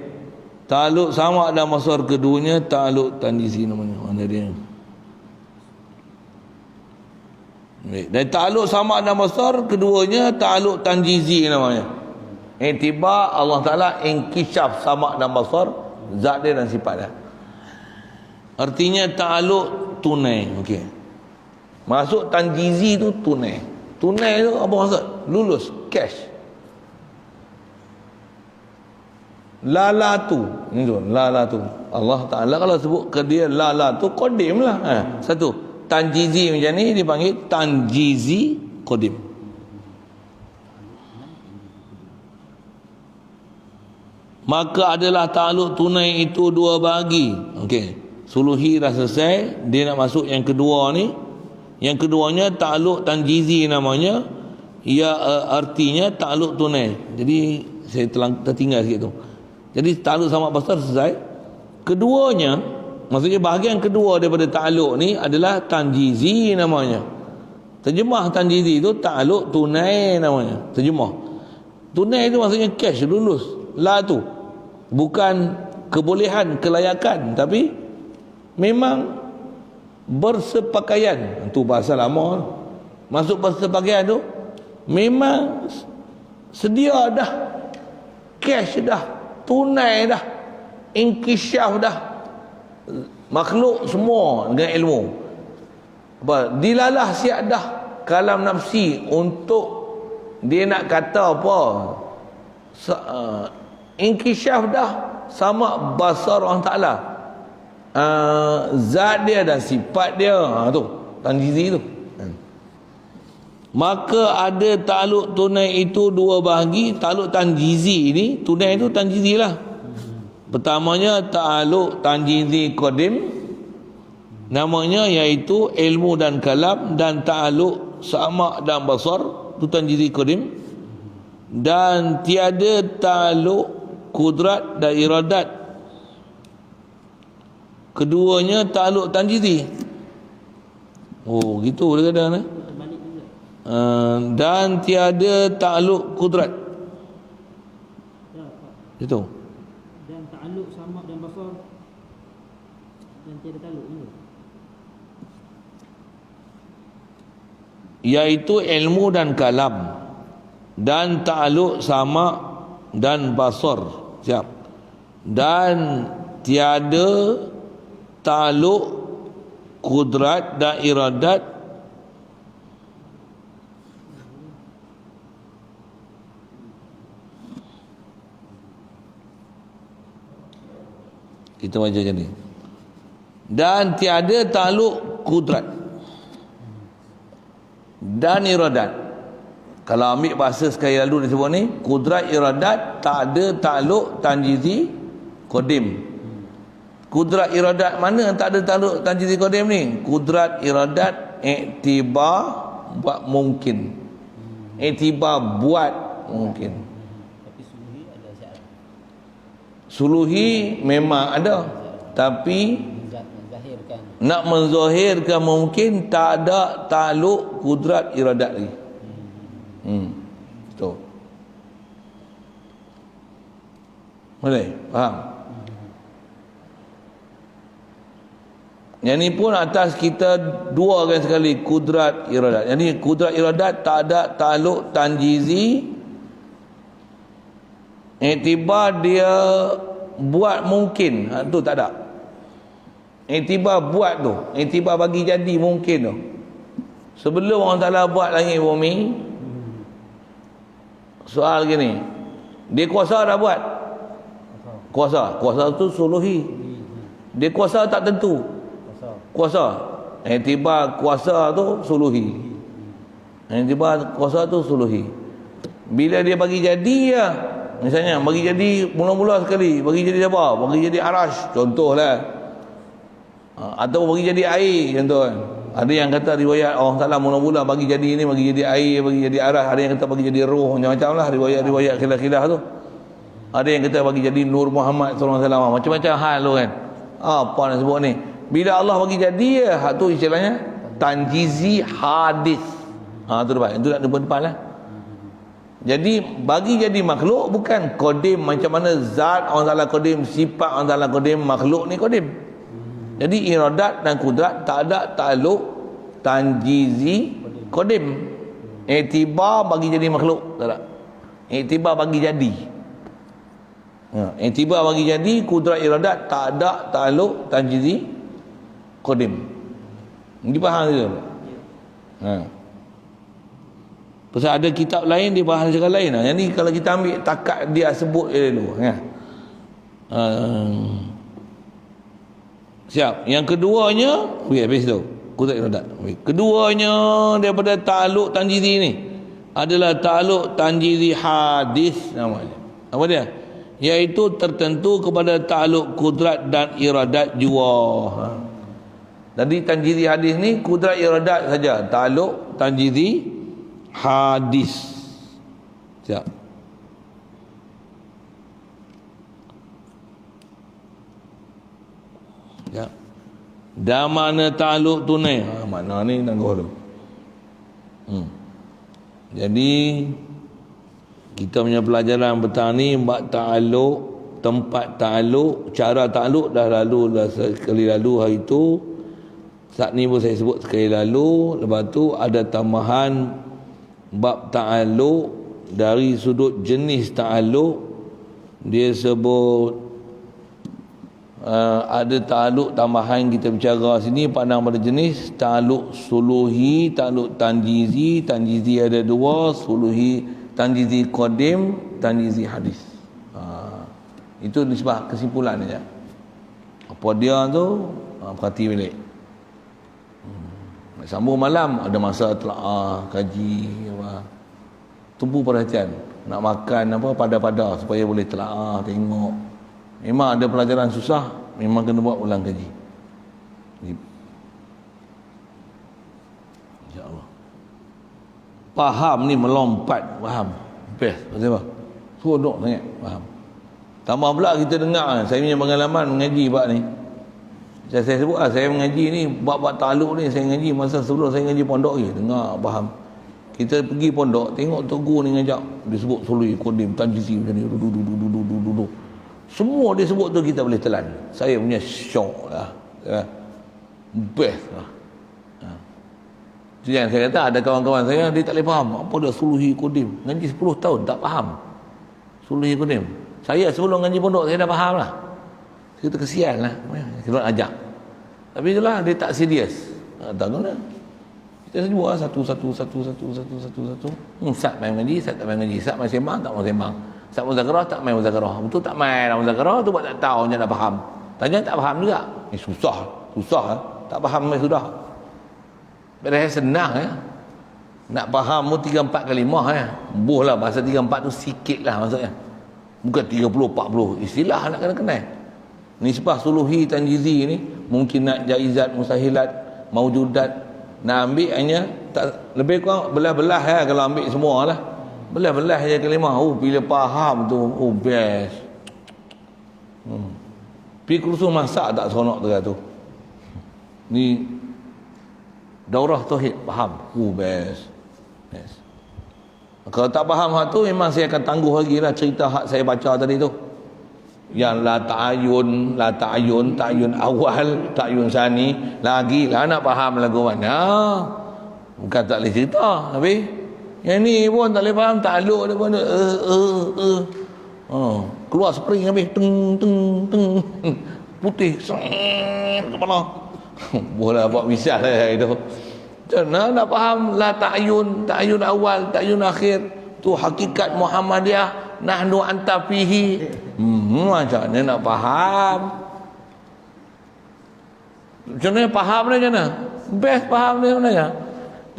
takluk sama dan masar keduanya takluk tanjizi namanya. Mana dia? Baik. Dan takluk sama dan masar keduanya takluk tanjizi namanya. Iktibar Allah Ta'ala inkishaf sama dan basar zat dia dan sifat dia. Artinya takluk tunai. Okey. Masuk tanjizi tu tunai. Tunai tu apa maksud? Lulus, cash. Lalatu. Ini tu, lalatu. Allah Ta'ala kalau sebut ke dia lalatu qadim lah. Satu. Tanjizi macam ni dipanggil tanjizi qadim. Maka adalah takluk tunai itu 2 bahagi. Okey. Suluhi dah selesai, dia nak masuk yang kedua ni. Yang keduanya takluk tanjizi namanya. Ia artinya takluk tunai. Jadi saya tertinggal sikit tu. Jadi takluk sama basar selesai. Keduanya, maksudnya bahagian kedua daripada takluk ni adalah tanjizi namanya. Terjemah tanjizi itu takluk tunai namanya. Terjemah. Tunai itu maksudnya cash, lulus. La tu bukan kebolehan, kelayakan, tapi memang bersepakaian. Itu bahasa lama. Masuk bersepakaian tu memang sedia dah, cash dah, tunai dah, inkisyaf dah makhluk semua dengan ilmu. Apa? Dilalah siap dah kalam nafsi untuk dia nak kata apa. Inkisyaf dah sama basar Allah Ta'ala. Zat dia dan sifat dia. Tu tanjizi tu. Maka ada takluk tunai itu dua bahagi. Takluk tanjizi ni, tunai itu tanjizi lah. Pertamanya takluk tanjizi qadim, namanya iaitu ilmu dan kalam, dan takluk sama' dan basar, itu tanjizi qadim. Dan tiada takluk kudrat dan iradat, keduanya takluk tanjizi. Oh gitu dia kata. Dan tiada takluk kudrat. Itu. Dan takluk sama' dan basar, dan tiada takluk ini, iaitu ilmu dan kalam, dan takluk sama' dan basar. Siap. Dan tiada takluk kudrat dan iradat, kita baca macam ni. Dan tiada takluk kudrat dan iradat. Kalau ambil bahasa sekali lalu disebut ni, kudrat iradat tak ada takluk tanjizi qadim. Kudrat iradat mana tak ada takluk tanjizi qadim ni? Kudrat iradat iktibar buat mungkin. Iktibar buat mungkin. Tapi suluhi ada syarat. Suluhi memang ada, tapi Zat menzahirkan. nak menzahirkan mungkin tak ada takluk kudrat iradat lagi. Betul. Boleh? Faham? Yang ni pun atas kita dua kali sekali kudrat iradat. Yang ni kudrat iradat tak ada takluk tanjizi, iktibar dia buat mungkin. Tu tak ada. Iktibar buat tu, iktibar bagi jadi mungkin tu. Sebelum Allah Ta'ala buat langit bumi, soal gini, dia kuasa dah buat? Kuasa tu suluhi. Dia kuasa tak tentu. Kuasa, iktibar kuasa tu suluhi. Iktibar kuasa tu suluhi. Bila dia bagi jadi ya, misalnya bagi jadi mula-mula sekali, bagi jadi apa? Bagi jadi arash, contohlah. Atau bagi jadi air, contoh kan. Ada yang kata riwayat Allah Ta'ala mula-mula bagi jadi ini, bagi jadi air, bagi jadi arash. Ada yang kata bagi jadi roh, macam-macam lah riwayat-riwayat khilaf-khilaf tu. Ada yang kata bagi jadi Nur Muhammad SAW. Macam-macam hal tu kan. Apa nak sebut ni? Bila Allah bagi jadi ya, tu istilahnya tanjizi hadis. Tu depan. Itu nak depan lah. Jadi bagi jadi makhluk bukan qadim, macam mana zat Allah Ta'ala qadim, sifat Allah Ta'ala qadim, makhluk ni qadim. Jadi iradat dan kudrat tak ada takluk tanjizi qadim. Iktibar bagi jadi makhluk, tak ada. Iktibar bagi jadi. Iktibar bagi jadi, kudrat iradat tak ada takluk tanjizi qadim. Ini faham ke? Pasal ada kitab lain dia bahas cara lain. Yang ni kalau kita ambil takat dia sebut dia dulu. Siap. Yang keduanya, habis tu. Kudrat iradat. Keduanya daripada takluk tanjizi ni adalah takluk tanjizi hadis namanya. Apa dia? Iaitu tertentu kepada takluk kudrat dan iradat jua. Jadi tanjizi hadis ni kudrat iradat saja, takluk tanjizi hadis. Siap. Ya. Dan mana takluk tunai? Mana ni tangguh tu. Jadi kita punya pelajaran petang ni bab takluk, tempat takluk, cara takluk dah lalu dah sekali lalu hari tu. Saat ni pun saya sebut sekali lalu. Lepas tu ada tambahan bab takluk dari sudut jenis takluk Dia sebut ada ta'aluk tambahan kita bicara sini pandang pada jenis ta'aluk suluhi, ta'aluk tanjizi. Tanjizi ada dua, suluhi, tanjizi qadim, tanjizi hadis. Itu nisbah kesimpulan saja. Apa dia tu perhati balik. Nak sambung malam ada masa telaah, kaji apa. Tumpu perhatian. Nak makan apa pada-pada supaya boleh telaah, tengok. Memang ada pelajaran susah, memang kena buat ulang kaji. InsyaAllah. Faham ni melompat, faham. Best, pasal apa? Seronok sangat, faham. Tambah pula kita dengar, saya punya pengalaman mengaji bab ni. Saya sebut saya mengaji ni, bab-bab ta'aluk ni saya mengaji masa sebelum saya mengaji pondok je, dengar, faham. Kita pergi pondok, tengok Tok Guru ni ngajak, dia sebut sului, kodim, tanjizi macam ni, duduk. Semua dia sebut tu kita boleh telan. Saya punya syok lah. Best lah. Itu yang saya kata, ada kawan-kawan saya, dia tak boleh faham. Apa dia suluhi kodim? Ngaji 10 tahun, tak faham. Suluhi kodim. Saya sebelum ngaji pondok, saya dah faham lah. Saya kata kesian lah. Kita ajak. Tapi itulah, dia tak serius. Tak guna. Kita sebut lah, satu. Sat main ngaji, sat tak main ngaji. Sat main sembang, tak main sembang. Sat muzakarah, tak main muzakarah. Betul tak main muzakarah tu buat tak tahu, dia dah faham. Tanya tak faham juga. Susah lah. Tak faham sudah. Padahal senang ya. Nak faham mu 3-4 kalimah ya. Buh lah bahasa 3-4 tu sikit lah maksudnya. Bukan 30-40 istilah nak kena-kena. Nisbah suluhi tanjizi ni mungkin nak jaizat, mustahilat, maujudat, nak ambil hanya tak, lebih kurang belah-belah ya kalau ambil semua lah. Belah-belah je kalimah. Bila faham tu, best. Pergi kursus masak tak seronok tu. Ni daurah tauhid faham. Best. Kalau tak faham hak tu memang saya akan tangguh lagi lah cerita hak saya baca tadi tu. Yang la ta'ayun, ta'ayun awal, ta'ayun sani, lagi lah nak faham lagu mana. Bukan tak boleh cerita, tapi yang ni pun tak boleh faham, ta'aluk dia pun keluar spring habis teng putih kepala. Boleh buat misal lah itu. Jangan nak faham la ta'ayun awal, ta'ayun akhir tu hakikat Muhammadiyah, nahnu anta fihi. Macam mana nak faham? Macam mana faham dia macam mana? Best faham dia macam mana?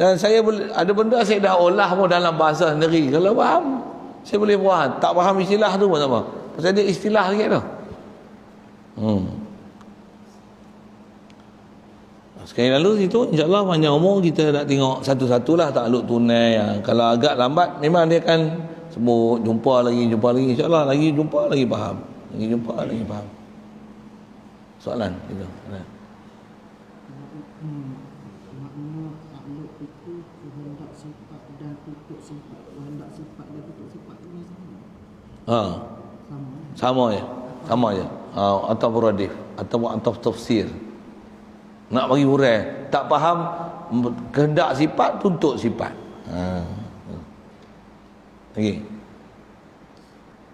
Dan saya boleh, ada benda saya dah olah pun dalam bahasa sendiri. Kalau faham, saya boleh buat. Tak faham istilah tu pun tak apa. Pasal dia istilah sikit tu. Sekali lalu situ insyaAllah panjang umur kita nak tengok satu-satulah ta'aluk tunai. Kalau agak lambat memang dia akan sebut jumpa lagi insyaAllah lagi jumpa lagi faham. Soalan itu. Makna ta'aluk itu kehendak sifat dan tutup sifat. Kehendak sifat dan tutup sifat itu sama. Sama je. Atau beradif atau tafsir. Nak bagi hurai, tak faham kehendak sifat, tuntut sifat. Okey.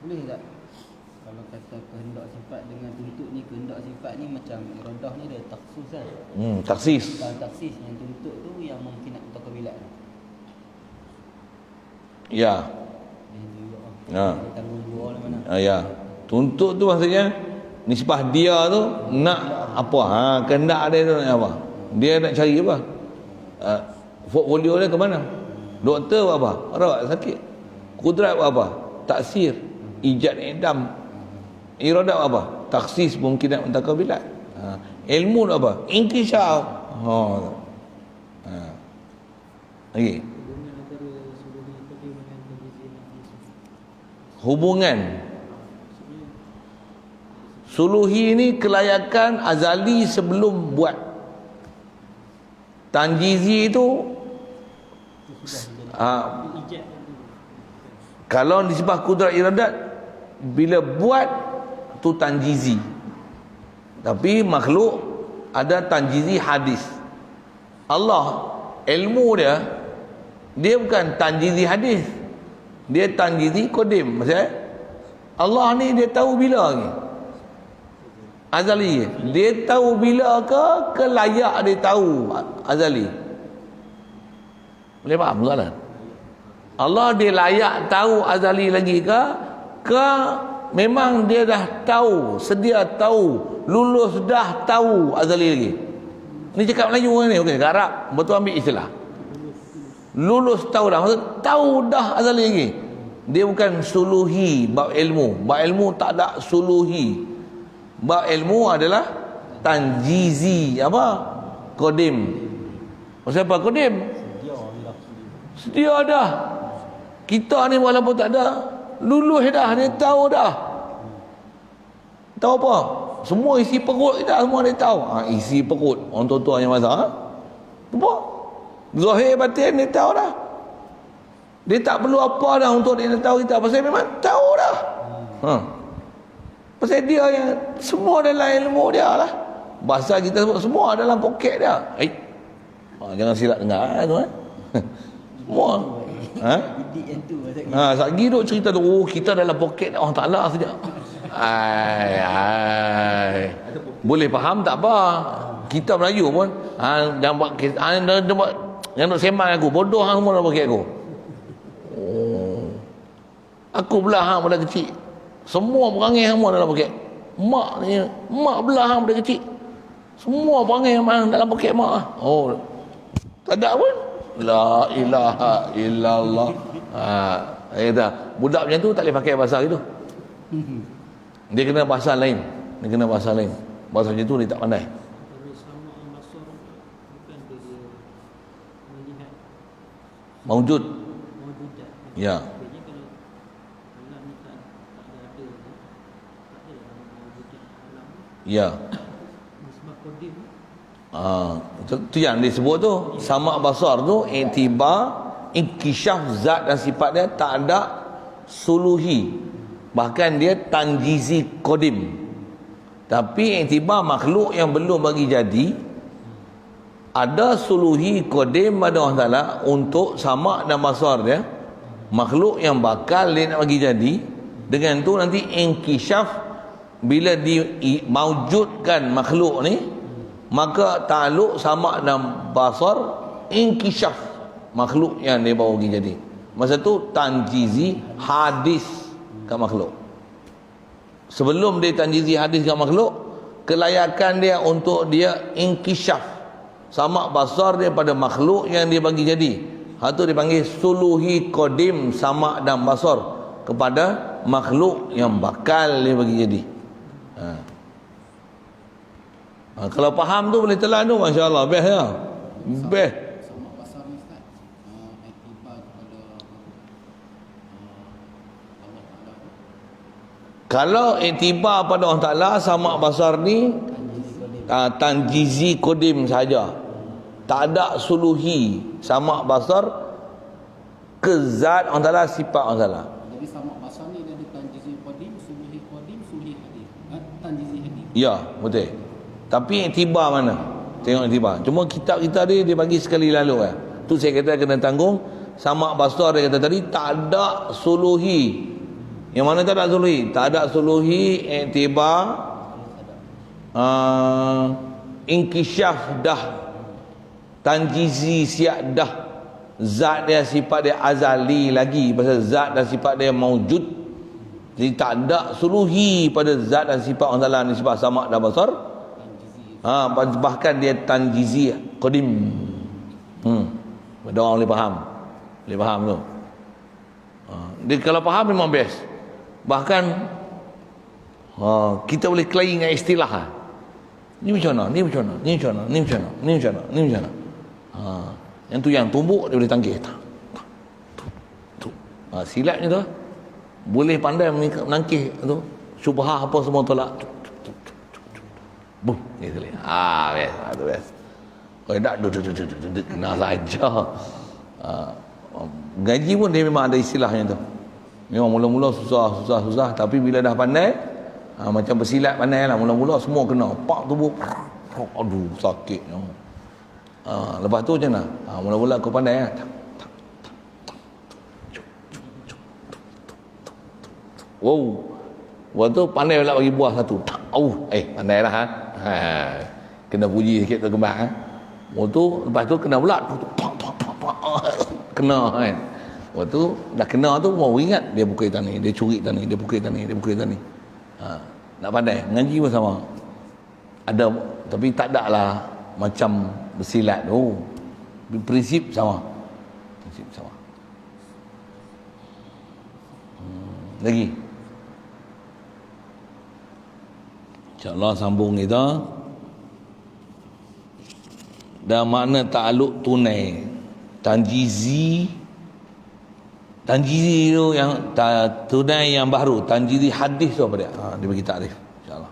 Boleh tak kalau kata kehendak sifat dengan tuntut ni, kehendak sifat ni macam iradah ni dia taksis kan? Taksis. Kalau taksis yang tuntut tu yang mungkin nak mutakabilat. Ya. Tanggung dua lah mana. Ya. Tuntut tu maksudnya nisbah dia tu nak apa? Kehendak dia tu nak apa? Dia nak cari apa? Portfolio dia ke mana? Doktor buat apa? Rawat sakit. Kudrat buat apa? Taksir. Ijad idam. Iradat buat apa? Taksis mungkin nak mutakabilat. Ilmu apa? Inkishaf. Lagi. Hubungan suluhi ni kelayakan azali sebelum buat. Tanjizi itu kalau disebut kudrat iradat bila buat tu tanjizi. Tapi makhluk ada tanjizi hadis. Allah ilmu dia bukan tanjizi hadis. Dia tanjizi kodim. Maksudnya Allah ni dia tahu bila lagi? Azali. Dia tahu bila ke layak dia tahu azali? Boleh faham soalan? Allah dia layak tahu azali lagi ke memang dia dah tahu, sedia tahu, lulus dah tahu azali lagi? Ni cakap Melayu ni, okey, cakap Arab, betul ambil istilah. Lulus tahu dah, maksud tahu dah azali lagi. Dia bukan suluhi bab ilmu. Bab ilmu tak ada suluhi. Bab ilmu adalah tanjizi apa? Qadim. Maksud apa qadim? Sedia dah. Kita ni walaupun tak ada, lulus dah, dia tahu dah. Tahu apa? Semua isi perut kita semua dia tahu. Isi perut orang tua-tua yang masak. Apa? Zahir batin dia tahu dah. Dia tak perlu apa dah untuk dia tahu kita, pasal memang tahu dah. Pasal dia yang semua dalam ilmu dia lah. Bahasa kita sebut semua dalam poket dia. Jangan silap dengar tu semua. Satgi duk cerita tu, kita dalam poket Allah Taala saja. Boleh faham tak apa. Kita Melayu pun jangan buat jangan nak sembang aku, bodoh hang semua dalam poket aku. Aku belah hang pada kecil. Semua perangai hang semua dalam poket. Mak belah hang pada kecil. Semua perangai hang dalam poket mak. Tak ada pun. La ilaha illallah. Budak macam tu tak boleh pakai bahasa gitu. Dia kena bahasa lain. Bahasa macam tu dia tak pandai. Maujud. Ya. Ya. Itu yang disebut tu sama basar tu iktibar inkishaf zat dan sifat dia tak ada suluhi, bahkan dia tanjizi qadim. Tapi iktibar makhluk yang belum bagi jadi ada suluhi qadim pada Allah Taala untuk sama dan basar dia. Makhluk yang bakal dia nak bagi jadi, dengan tu nanti inkishaf. Bila dimaujudkan makhluk ni, maka ta'aluk sama dan basar inkishaf makhluk yang dia bawa pergi jadi. Masa tu tanjizi hadis kat makhluk. Sebelum dia tanjizi hadis kat makhluk, kelayakan dia untuk dia inkishaf sama basar dia pada makhluk yang dia bagi jadi. Hal tu dipanggil suluhi qadim sama dan basar kepada makhluk yang bakal dia bagi jadi. Kalau faham tu boleh telan tu, masya-Allah, best ya. Best. Sama pasal ni Ustaz. Iktibar kepada Allah Taala. Kalau iktibar pada Allah Taala sama basar ni tanjizi qadim saja. Tak ada suluhi sama basar ke zat Allah Taala, sifat Allah Taala. Jadi sama pasal ni dia ada tanjizi qadim, suluhi hadis. Tanjizi hadis. Ya, betul. Tapi iktibar mana? Tengok iktibar. Cuma kitab kita dia bagi sekali lalu tu saya kata kena tanggung. Sama basar dia kata tadi tak ada suluhi. Yang mana tak ada suluhi? Tak ada suluhi iktibar inkishaf dah, tanjizi siap dah. Zat dia sifat dia azali lagi, pasal zat dan sifat dia maujud. Jadi tak ada suluhi pada zat dan sifat Allah Taala ni, sifat sama dan basar. Bahkan dia tanjizi qadim. Ada orang boleh faham. Boleh faham tu. Dia kalau faham memang best. Bahkan kita boleh claim dengan istilah. Ni macam mana? Ni macam mana? Ni macam mana? Ni macam mana? Ni macam mana? Ni macam mana? Yang tu yang tumbuk dia boleh tangkis. Silatnya tu boleh pandai menangkis tu. Syubhah apa semua tolak. Boom, gitu lah. Best, tu best. Kalau tak kena saja. Gaji pun dia memang ada istilahnya tu. Memang mula-mula susah, tapi bila dah pandai, macam bersilat pandai lah, mula-mula semua kena. Pak tubuh. Aduh, sakit. Lepas tu macam mana? Mula-mula kau pandai lah. Wow, Waktu tu pandai pula bagi buah satu. Pandai lah kena puji sikit tu kembang Waktu tu lepas tu kena pula. Kena kan. Waktu tu dah kena tu mau ingat dia pukul tani, dia curi tani, dia pukul tani, dia pukul tani. Nak pandai. Ngaji pun sama. Ada tapi tak ada lah macam bersilat tu. Prinsip sama. Prinsip sama. Lagi. InsyaAllah sambung kita. Dan makna ta'aluk tunai. Tanjizi tu yang tunai yang baru. Tanjizi hadis tu apa dia? Dia bagi takrif. InsyaAllah.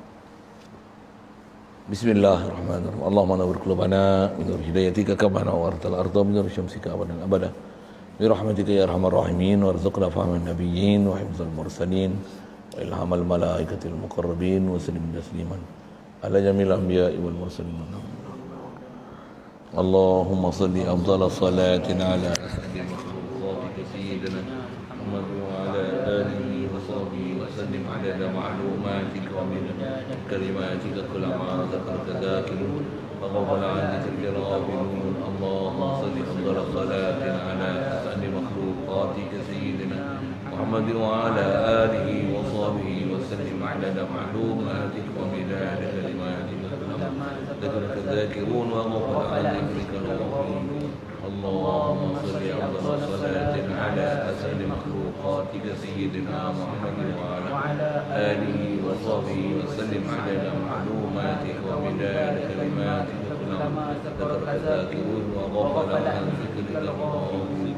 Bismillahirrahmanirrahim. Allahumma nawwir qulubana min nur hidayatika kama nawwartal arda min nur syamsika abadan abada. Birahmatika ya arhamar rahimin warzuqna fahman nabiyyin wa hifdzal mursalin wa ilhamal malaikatil muqarrabin wa sallim tasliman ala jamil anbiya'i wal mursalin. Allahumma salli afdal salatin ala makhluqatika sayyidina Muhammad wa ala alihi wa sahbihi wa sallim adada ma'lumatika wa min kalimatika kullama zakarta zakirun wa ghafala an dhikrika ghafilun. Allahumma salli afdal salatin ala as'adi makhluqatika sayyidina Muhammad wa ala alihi wa sahbihi wa sallim adada ma'lumatika wa min kalimatika kullama zakarta zakirun wa ghafala an dhikrika ghafilun. اللهم صل على صلاة على أسعد مخلوقاتك سيدنا محمد وعلى آله وصحبه وسلم عدد معلوماتك ومداد كلماتك كلما ذكرك ذاكرون وغفل عن ذكرك الغافلون.